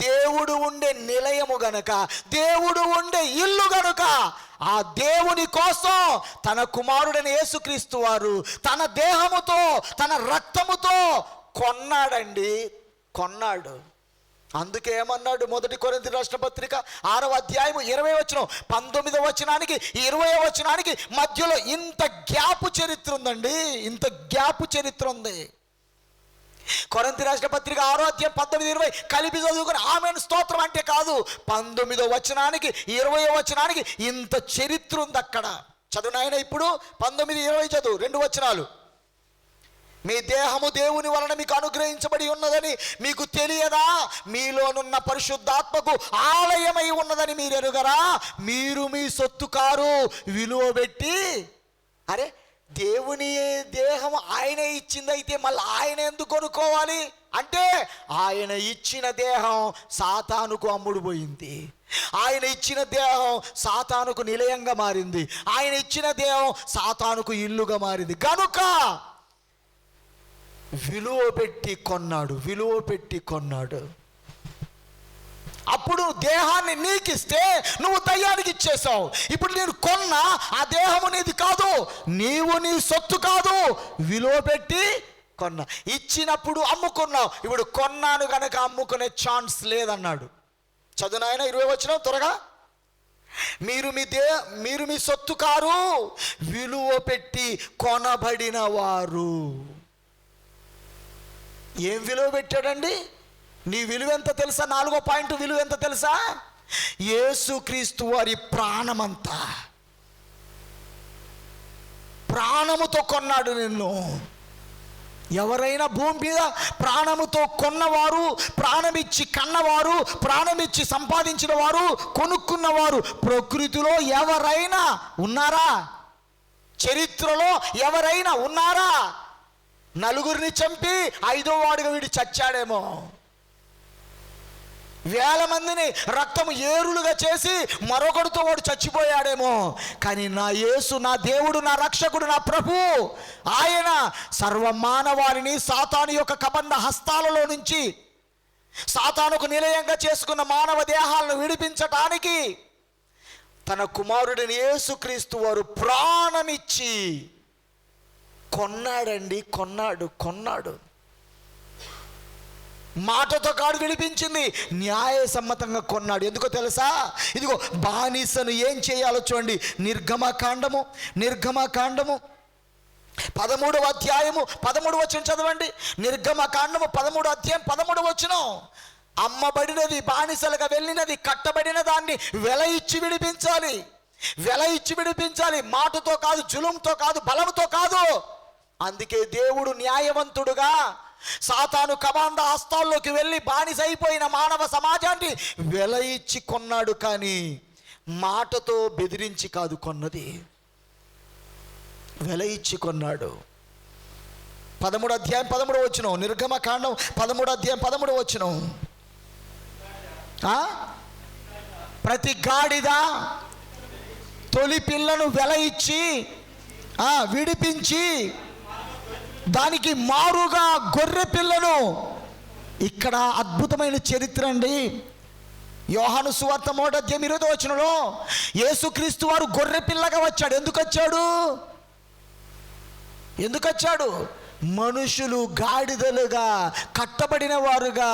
దేవుడు ఉండే నిలయము గనుక, దేవుడు ఉండే ఇల్లు గనుక ఆ దేవుని కోసం తన కుమారుడైన యేసుక్రీస్తు వారు తన దేహముతో తన రక్తముతో కొన్నాడు. అందుకే ఏమన్నాడు? 1 కొరింథీ రాసిన పత్రిక 6వ అధ్యాయము 20వ వచనం 19వ వచనానికి 20వ వచనానికి మధ్యలో ఇంత గ్యాప్ చరిత్ర ఉందండి, ఇంత గ్యాప్ చరిత్ర ఉంది. కొరింథీ రాసిన పత్రిక 6వ అధ్యాయం 19, 20 కలిపి చదువుకుని ఆమేన్ స్తోత్రం అంటే కాదు, 19వ వచనానికి 20వ వచనానికి ఇంత చరిత్ర ఉంది అక్కడ. చదువు నాయన, ఇప్పుడు 19, 20 చదువు, 2 వచనాలు. మీ దేహము దేవుని వలన మీకు అనుగ్రహించబడి ఉన్నదని మీకు తెలియదా? మీలోనున్న పరిశుద్ధాత్మకు ఆలయమై ఉన్నదని మీరు ఎరుగరా? మీరు మీ సొత్తు కారు, విలువ పెట్టి. అరే, దేవుని దేహం ఆయన ఇచ్చిందైతే మళ్ళీ ఆయన ఎందుకు కొనుక్కోవాలి అంటే, ఆయన ఇచ్చిన దేహం సాతానుకు అమ్ముడు పోయింది, ఆయన ఇచ్చిన దేహం సాతానుకు నిలయంగా మారింది, ఆయన ఇచ్చిన దేహం సాతానుకు ఇల్లుగా మారింది కనుక విలువ పెట్టి కొన్నాడు. అప్పుడు దేహాన్ని నీకిస్తే నువ్వు దయ్యానికి ఇచ్చేసావు. ఇప్పుడు నేను కొన్నా ఆ దేహము నీది కాదు, నీవు నీ సొత్తు కాదు, విలువ పెట్టి కొన్నా. ఇచ్చినప్పుడు అమ్ముకున్నావు, ఇప్పుడు కొన్నాను కనుక అమ్ముకునే ఛాన్స్ లేదన్నాడు. చదువు నాయన 20 వచనం త్వరగా. మీరు మీ సొత్తు కారు, విలువ పెట్టి కొనబడిన వారు. ఏం విలువ పెట్టాడండి? నీ విలువ ఎంత తెలుసా? 4వ పాయింట్ విలువ ఎంత తెలుసా? యేసుక్రీస్తు వారి ప్రాణముతో కొన్నాడు నిన్ను. ఎవరైనా భూమి మీద ప్రాణముతో కొన్నవారు, ప్రాణమిచ్చి కన్నవారు, ప్రాణమిచ్చి సంపాదించిన వారు, కొనుక్కున్నవారు ప్రకృతిలో ఎవరైనా ఉన్నారా? చరిత్రలో ఎవరైనా ఉన్నారా? నలుగురిని చంపి 5వ వాడిగా వీడు చచ్చాడేమో, వేల మందిని రక్తము ఏరులుగా చేసి మరొకడితో వాడు చచ్చిపోయాడేమో. కానీ నా యేసు, నా దేవుడు, నా రక్షకుడు, నా ప్రభు, ఆయన సర్వమానవాళిని సాతాను యొక్క కబంధ హస్తాలలో నుంచి, సాతానుకు నిలయంగా చేసుకున్న మానవ దేహాలను విడిపించటానికి తన కుమారుడిని యేసుక్రీస్తు వారు ప్రాణమిచ్చి కొన్నాడండి. కొన్నాడు. మాటతో కాదు విడిపించింది, న్యాయసమ్మతంగా కొన్నాడు. ఎందుకో తెలుసా? ఇదిగో బానిసను ఏం చేయాలో చూడండి. నిర్గమకాండము 13వ అధ్యాయము 13వ వచనం చదవండి. నిర్గమకాండము 13వ అధ్యాయం 13వ వచనం. అమ్మబడినది, బానిసలుగా వెళ్ళినది, కట్టబడిన దాన్ని వెల ఇచ్చి విడిపించాలి. మాటతో కాదు, జులుంతో కాదు, బలంతో కాదు. అందుకే దేవుడు న్యాయవంతుడుగా సాతాను కమాండ హస్తాల్లోకి వెళ్ళి బానిసైపోయిన మానవ సమాజాన్ని వెల ఇచ్చి కొన్నాడు. కానీ మాటతో బెదిరించి కాదు కొన్నది, వెల ఇచ్చి కొన్నాడు. 13వ అధ్యాయం 13వ వచనం. నిర్గమకాండం 13వ అధ్యాయం 13వ వచనం. ప్రతి గాడిద తొలి పిల్లను వెల ఇచ్చి విడిపించి దానికి మారుగా గొర్రె పిల్లను. ఇక్కడ అద్భుతమైన చరిత్ర అండి. యోహాను సువార్త 1వ అధ్యాయం 20వ వచనంలో యేసుక్రీస్తు వారు గొర్రె పిల్లగా వచ్చాడు. ఎందుకు వచ్చాడు? మనుషులు గాడిదలుగా, కట్టబడిన వారుగా,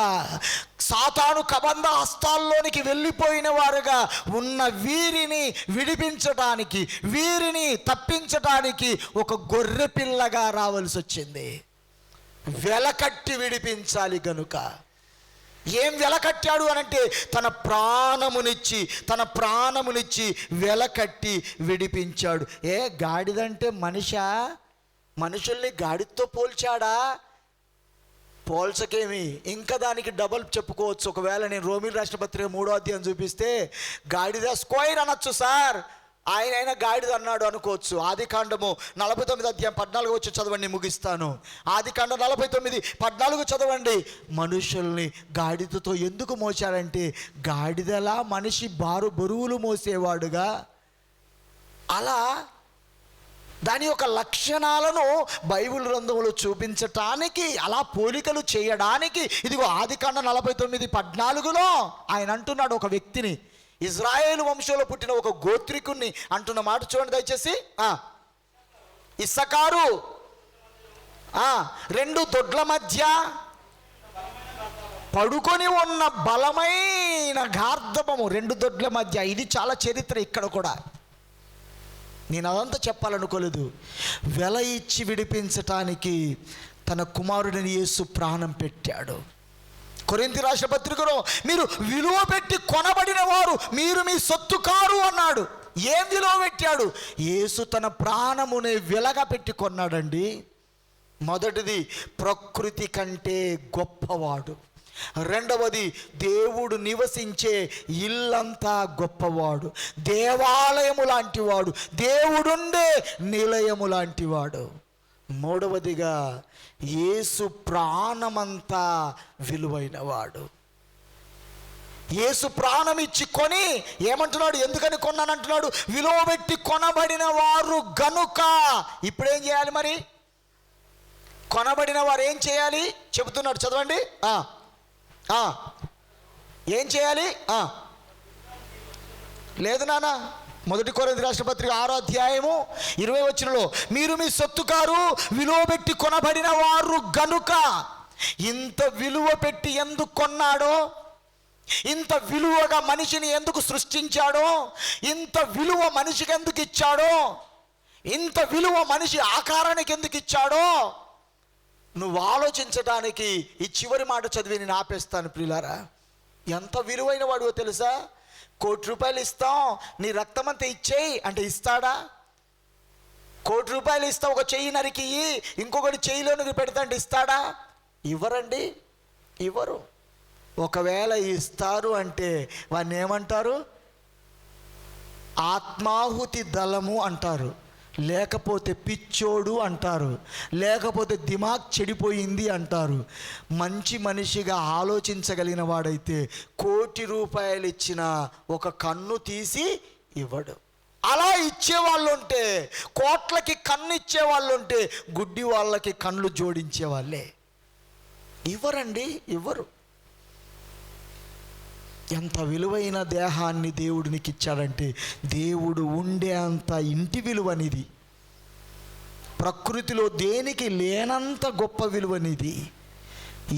సాతాను కబంధ హస్తాల్లోనికి వెళ్ళిపోయిన వారుగా ఉన్న వీరిని విడిపించడానికి, వీరిని తప్పించడానికి ఒక గొర్రె పిల్లగా రావాల్సి వచ్చింది. వెలకట్టి విడిపించాలి గనుక. ఏం వెలకట్టాడు అనంటే తన ప్రాణమునిచ్చి వెలకట్టి విడిపించాడు. గాడిదంటే మనుషుల్ని గాడితో పోల్చాడా? పోల్చకేమి, ఇంకా దానికి డబల్ చెప్పుకోవచ్చు. ఒకవేళ నేను రోమిల్ రాష్ట్ర పత్రిక 3వ అధ్యాయం చూపిస్తే గాడిద స్క్వైర్ అనొచ్చు సార్, ఆయన గాడిద అన్నాడు అనుకోవచ్చు. ఆదికాండము 49 అధ్యాయం 14 వచ్చి చదవండి, ముగిస్తాను. ఆదికాండం 49:14 చదవండి. మనుషుల్ని గాడిదతో ఎందుకు మోసాడంటే గాడిదలా మనిషి బరువులు మోసేవాడుగా, అలా దాని యొక్క లక్షణాలను బైబిల్ గ్రంథంలో చూపించటానికి, అలా పోలికలు చేయడానికి, ఇదిగో ఆదికాండం 49:14 ఆయన అంటున్నాడు ఒక వ్యక్తిని, ఇజ్రాయేలు వంశంలో పుట్టిన ఒక గోత్రికుణ్ణి అంటున్న మాట చూడండి దయచేసి. ఇస్సకారు 2 దొడ్ల మధ్య పడుకొని ఉన్న బలమైన గార్ధబము, 2 దొడ్ల మధ్య. ఇది చాలా చరిత్ర ఇక్కడ కూడా, నేను అదంతా చెప్పాలనుకోలేదు. వెల ఇచ్చి విడిపించటానికి తన కుమారుడిని యేసు ప్రాణం పెట్టాడు. కొరింథీ రాసిన పత్రికలో మీరు విలువ పెట్టి కొనబడిన వారు, మీరు మీ సొత్తు కారు అన్నాడు. ఏం విలువ పెట్టాడు? యేసు తన ప్రాణముని వెలగా పెట్టి కొన్నాడండి. మొదటిది ప్రకృతి కంటే గొప్పవాడు, రెండవది దేవుడు నివసించే ఇల్లంతా గొప్పవాడు, దేవాలయము లాంటివాడు, దేవుడుండే నిలయము లాంటివాడు. మూడవదిగా యేసు ప్రాణమంతా విలువైనవాడు. యేసు ప్రాణం ఇచ్చి కొని ఏమంటున్నాడు? ఎందుకని కొన్నానంటున్నాడు? విలువ పెట్టి కొనబడిన వారు గనుక. ఇప్పుడేం చేయాలి మరి? కొనబడిన వారు ఏం చేయాలి చెబుతున్నాడు, చదవండి. ఏం చేయాలి? లేదు నాన్న, 1 కొరింథీ రాష్ట్ర పత్రిక 6వ అధ్యాయము 20 వచనంలో మీరు మీ సొత్తు కారు, విలువ పెట్టి కొనబడిన వారు గనుక. ఇంత విలువ పెట్టి ఎందుకు కొన్నాడో, ఇంత విలువగా మనిషిని ఎందుకు సృష్టించాడో, ఇంత విలువ మనిషికి ఎందుకు ఇచ్చాడో, ఇంత విలువ మనిషి ఆకారానికి ఎందుకు ఇచ్చాడో నువ్వు ఆలోచించడానికి ఈ చివరి మాట చదివి నేను ఆపేస్తాను. ప్రియులారా, ఎంత విలువైన వాడివో తెలుసా? ₹1,00,00,000 ఇస్తాం, నీ రక్తమంతా ఇచ్చేయి అంటే ఇస్తాడా? ₹1,00,00,000 ఇస్తాం, ఒక చెయ్యి నరికి ఇంకొకటి చెయ్యిలోనికి పెడతాంటే ఇస్తాడా? ఇవ్వరండి, ఇవ్వరు. ఒకవేళ ఇస్తారు అంటే వాడిని ఏమంటారు? ఆత్మాహుతి దళము అంటారు, లేకపోతే పిచ్చోడు అంటారు, లేకపోతే దిమాగ్ చెడిపోయింది అంటారు. మంచి మనిషిగా ఆలోచించగలిగిన వాడైతే ₹1,00,00,000 ఇచ్చిన ఒక కన్ను తీసి ఇవ్వడు. అలా ఇచ్చేవాళ్ళు ఉంటే, కోట్లకి కన్ను ఇచ్చేవాళ్ళు ఉంటే గుడ్డి వాళ్ళకి కళ్ళు జోడించే వాళ్ళే. ఇవ్వరండి, ఇవ్వరు. ఎంత విలువైన దేహాన్ని దేవుడు నీకు ఇచ్చాడంటే, దేవుడు ఉండే అంత ఇంటి విలువనిది, ప్రకృతిలో దేనికి లేనంత గొప్ప విలువనిది.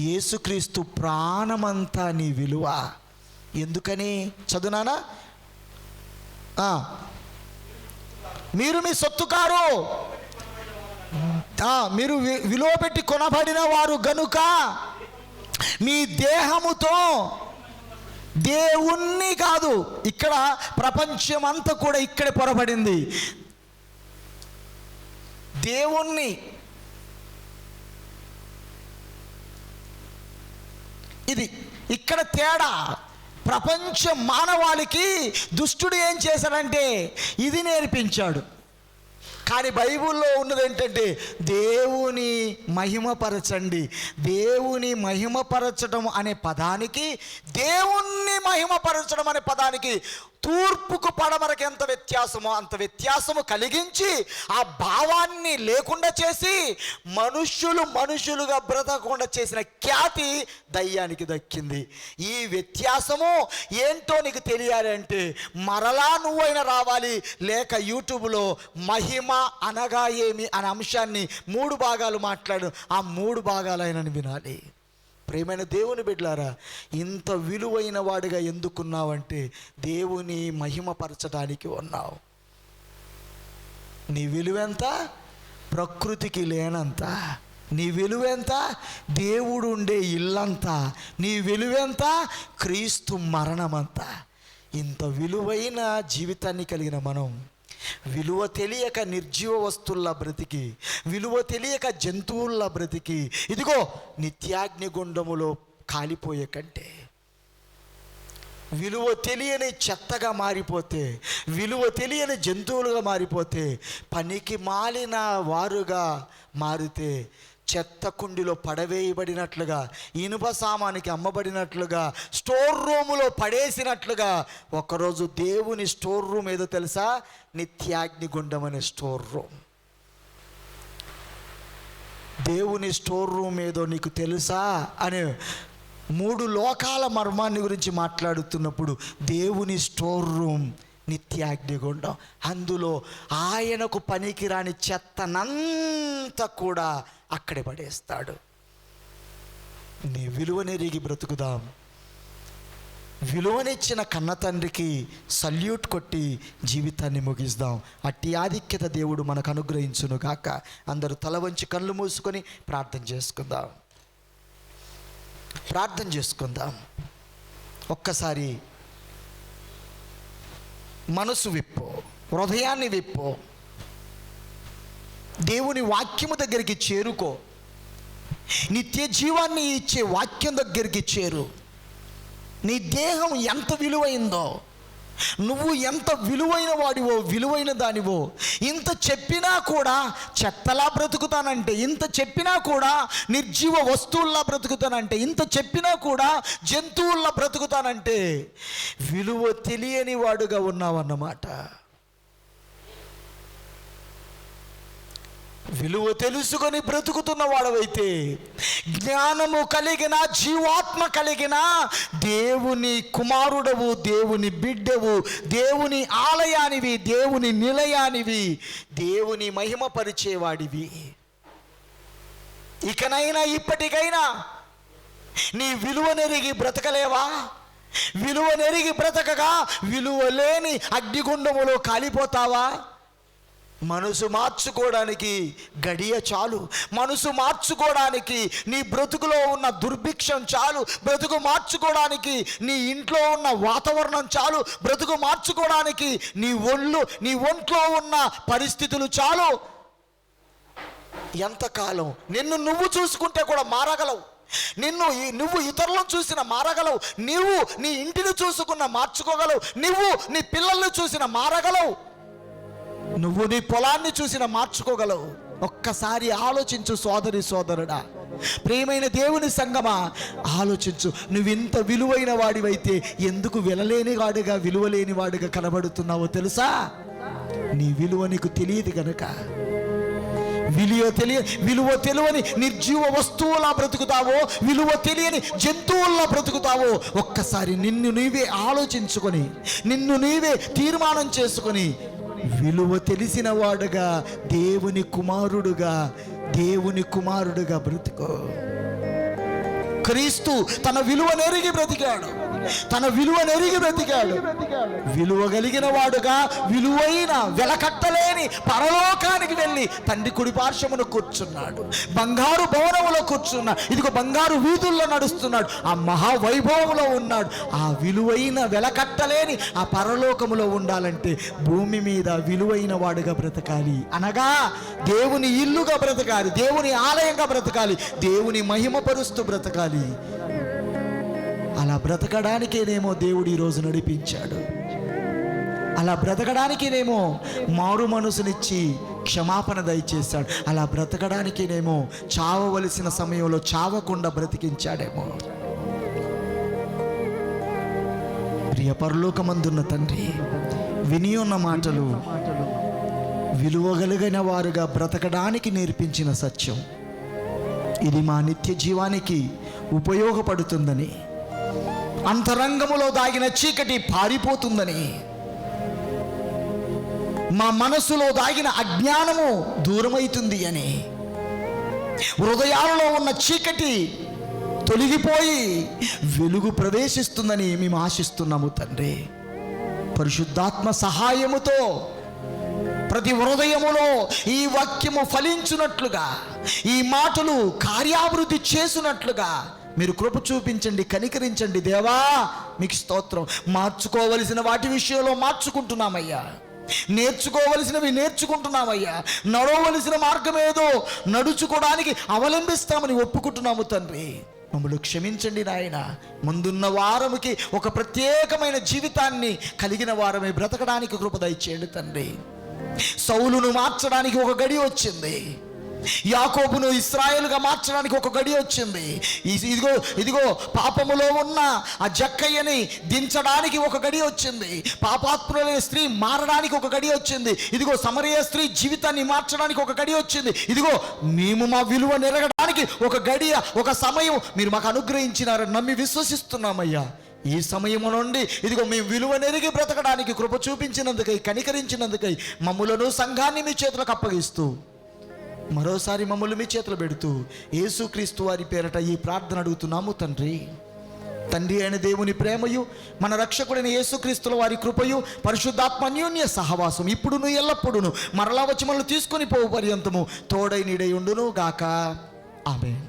యేసుక్రీస్తు ప్రాణమంతా నీ విలువ. ఎందుకని చదువునానా? మీరు మీ సొత్తు కారు, మీరు విలువ పెట్టి కొనబడిన వారు గనుక మీ దేహముతో దేవుణ్ణి కాదు, ఇక్కడ ప్రపంచం అంతా కూడా ఇక్కడే పొరబడింది. దేవుణ్ణి, ఇది ఇక్కడ తేడా. ప్రపంచ మానవాళికి దుష్టుడు ఏం చేశాడంటే ఇది నేర్పించాడు. కానీ బైబిల్లో ఉన్నది ఏంటంటే దేవుని మహిమపరచండి. దేవుని మహిమపరచడం అనే పదానికి, దేవుణ్ణి మహిమపరచడం అనే పదానికి తూర్పుకు పడమరకు ఎంత వ్యత్యాసమో అంత వ్యత్యాసము కలిగించి ఆ భావాన్ని లేకుండా చేసి మనుషులుగా బ్రతకకుండా చేసిన ఖ్యాతి దయ్యానికి దక్కింది. ఈ వ్యత్యాసము ఏంటో నీకు తెలియాలి అంటే మరలా నువ్వైనా రావాలి, లేక యూట్యూబ్లో మహిమ అనగా ఏమి అనే అంశాన్ని 3 భాగాలు మాట్లాడు, ఆ 3 భాగాలైనా వినాలి. ప్రియమైన దేవుని బిడ్డలారా, ఇంత విలువైన వాడిగా ఎందుకున్నావంటే దేవుని మహిమపరచడానికి ఉన్నావు. నీ విలువెంత? ప్రకృతికి లేనంత. నీ విలువెంత? దేవుడు ఉండే ఇల్లంతా. నీ విలువెంత? క్రీస్తు మరణమంతా. ఇంత విలువైన జీవితాన్ని కలిగిన మనం విలువ తెలియక నిర్జీవ వస్తువుల్లా బ్రతికి, విలువ తెలియక జంతువుల్లా బ్రతికి, ఇదిగో నిత్యాగ్నిగుండములో కాలిపోయే కంటే విలువ తెలియని చెత్తగా మారిపోతే, విలువ తెలియని జంతువులుగా మారిపోతే, పనికి మాలిన వారుగా మారితే, చెత్త కుండిలో పడవేయబడినట్లుగా, ఇనుప సామానికి అమ్మబడినట్లుగా, స్టోర్ రూములో పడేసినట్లుగా, ఒకరోజు దేవుని స్టోర్ రూమ్ ఏదో తెలుసా? నిత్యాగ్నిగుండం అనే స్టోర్ రూమ్. దేవుని స్టోర్ రూమ్ ఏదో నీకు తెలుసా అనే 3 లోకాల మర్మాన్ని గురించి మాట్లాడుతున్నప్పుడు, దేవుని స్టోర్ రూమ్ నిత్యాగ్నిగుండం. అందులో ఆయనకు పనికిరాని చెత్తనంతా కూడా అక్కడే పడేస్తాడు. నీ విలువనెరిగి బ్రతుకుదాం. విలువనిచ్చిన కన్న తండ్రికి సల్యూట్ కొట్టి జీవితాన్ని ముగిస్తాం. అట్టి ఆధిక్యత దేవుడు మనకు అనుగ్రహించును గాక. అందరూ తల వంచి కళ్ళు మూసుకొని ప్రార్థన చేసుకుందాం. ప్రార్థన చేసుకుందాం. ఒక్కసారి మనసు విప్పో, హృదయాన్ని విప్పో, దేవుని వాక్యము దగ్గరికి చేరుకో. నిత్య జీవాన్ని ఇచ్చే వాక్యం దగ్గరికి చేరు. నీ దేహం ఎంత విలువైందో, నువ్వు ఎంత విలువైన వాడివో, విలువైన దానివో. ఇంత చెప్పినా కూడా చెత్తలా బ్రతుకుతానంటే, ఇంత చెప్పినా కూడా నిర్జీవ వస్తువుల్లా బ్రతుకుతానంటే, ఇంత చెప్పినా కూడా జంతువుల్లా బ్రతుకుతానంటే విలువ తెలియని వాడుగా ఉన్నావన్నమాట. విలువ తెలుసుకొని బ్రతుకుతున్న వాడవైతే, జ్ఞానము కలిగిన, జీవాత్మ కలిగిన దేవుని కుమారుడవు, దేవుని బిడ్డవు, దేవుని ఆలయానివి, దేవుని నిలయానివి, దేవుని మహిమపరిచేవాడివి. ఇకనైనా ఇప్పటికైనా నీ విలువనెరిగి బ్రతకలేవా? విలువనెరిగి బ్రతకగా విలువ లేని అగ్నిగుండములో కాలిపోతావా? మనసు మార్చుకోవడానికి గడియ చాలు. మనసు మార్చుకోవడానికి నీ బ్రతుకులో ఉన్న దుర్భిక్షం చాలు. బ్రతుకు మార్చుకోవడానికి నీ ఇంట్లో ఉన్న వాతావరణం చాలు. బ్రతుకు మార్చుకోవడానికి నీ ఒంట్లో ఉన్న పరిస్థితులు చాలు. ఎంతకాలం నిన్ను నువ్వు చూసుకుంటే కూడా మారగలవు. నువ్వు ఇతరులను చూసిన మారగలవు. నీవు నీ ఇంటిని చూసుకున్న మార్చుకోగలవు. నువ్వు నీ పిల్లల్ని చూసిన మారగలవు. నువ్వు నీ పొలాన్ని చూసిన మార్చుకోగలవు. ఒక్కసారి ఆలోచించు సోదరి సోదరుడా, ప్రియమైన దేవుని సంగమా, ఆలోచించు. నువ్వు ఇంత విలువైన వాడివైతే ఎందుకు విలలేని వాడిగా, విలువలేని వాడిగా కనబడుతున్నావో తెలుసా? నీ విలువ నీకు తెలియదు గనుక. విలువ తెలియని నిర్జీవ వస్తువులా బ్రతుకుతావో, విలువ తెలియని జంతువుల్లా బ్రతుకుతావో, ఒక్కసారి నిన్ను నీవే ఆలోచించుకొని, నిన్ను నీవే తీర్మానం చేసుకొని, విలువ తెలిసిన వాడుగా, దేవుని కుమారుడుగా బ్రతుకో. క్రీస్తు తన విలువనెరిగి బ్రతికాడు. విలువ కలిగిన వాడుగా, విలువైన వెలకట్టలేని పరలోకానికి వెళ్ళి తండ్రి కుడి పార్శ్వమున కూర్చున్నాడు. బంగారు భవనములో కూర్చున్నాడు. ఇదిగో బంగారు వీధుల్లో నడుస్తున్నాడు. ఆ మహావైభవంలో ఉన్నాడు. ఆ విలువైన వెలకట్టలేని ఆ పరలోకములో ఉండాలంటే భూమి మీద విలువైన వాడుగా బ్రతకాలి. అనగా దేవుని ఇల్లుగా బ్రతకాలి, దేవుని ఆలయంగా బ్రతకాలి, దేవుని మహిమపరుస్తూ బ్రతకాలి. అలా బ్రతకడానికేనేమో దేవుడు ఈరోజు నడిపించాడు. అలా బ్రతకడానికేనేమో మారు మనసునిచ్చి క్షమాపణ దయచేశాడు. అలా బ్రతకడానికేనేమో చావవలసిన సమయంలో చావకుండా బ్రతికించాడేమో. ప్రియ పరలోకమందున్న తండ్రి, విని ఉన్న మాటలు విలువగలిగిన వారుగా బ్రతకడానికి నేర్పించిన సత్యం, ఇది మా నిత్య జీవానికి ఉపయోగపడుతుందని, అంతరంగములో దాగిన చీకటి పారిపోతుందని, మా మనసులో దాగిన అజ్ఞానము దూరమవుతుంది అని, హృదయాలలో ఉన్న చీకటి తొలగిపోయి వెలుగు ప్రవేశిస్తుందని మేము ఆశిస్తున్నాము తండ్రి. పరిశుద్ధాత్మ సహాయముతో ప్రతి హృదయములో ఈ వాక్యము ఫలించునట్లుగా, ఈ మాటలు కార్యాభివృద్ధి చేసినట్లుగా మీరు కృప చూపించండి, కనికరించండి. దేవా మీకు స్తోత్రం. మార్చుకోవలసిన వాటి విషయంలో మార్చుకుంటున్నామయ్యా. నేర్చుకోవలసినవి నేర్చుకుంటున్నామయ్యా. నడవలసిన మార్గం ఏదో నడుచుకోవడానికి అవలంబిస్తామని ఒప్పుకుంటున్నాము తండ్రి. మమ్మల్ని క్షమించండి నాయన. ముందున్న వారముకి ఒక ప్రత్యేకమైన జీవితాన్ని కలిగిన వారమే బ్రతకడానికి కృప దయచేయండి తండ్రి. సౌలును మార్చడానికి ఒక గడి వచ్చింది, యాకోబును ఇశ్రాయేలుగా మార్చడానికి ఒక గడి వచ్చింది. ఇదిగో పాపములో ఉన్న ఆ జక్కయ్యని దించడానికి ఒక గడి వచ్చింది. పాపాత్ములైన స్త్రీ మారడానికి ఒక గడి వచ్చింది. ఇదిగో సమరయ స్త్రీ జీవితాన్ని మార్చడానికి ఒక గడి వచ్చింది. ఇదిగో మేము మా విలువ నెరగడానికి ఒక గడియ, ఒక సమయం మీరు మాకు అనుగ్రహించినారని నమ్మి విశ్వసిస్తున్నామయ్యా. ఈ సమయం నుండి ఇదిగో మేము విలువ నెరిగి బ్రతకడానికి కృప చూపించినందుకై, కనికరించినందుకై మమ్ములను సంఘాన్ని మీ చేతులకు అప్పగిస్తూ మరోసారి మమ్మల్ని మీ చేతులు పెడుతూ యేసుక్రీస్తు వారి పేరట ఈ ప్రార్థన అడుగుతున్నాము తండ్రి. తండ్రి అయిన దేవుని ప్రేమయు, మన రక్షకుడైన యేసుక్రీస్తుల వారి కృపయు, పరిశుద్ధాత్మ అన్యోన్య సహవాసం ఇప్పుడును ఎల్లప్పుడును మరలా వచ్చి మనల్ని తీసుకొని పోవు పర్యంతము తోడై నీడై ఉండును గాక. ఆమేన్.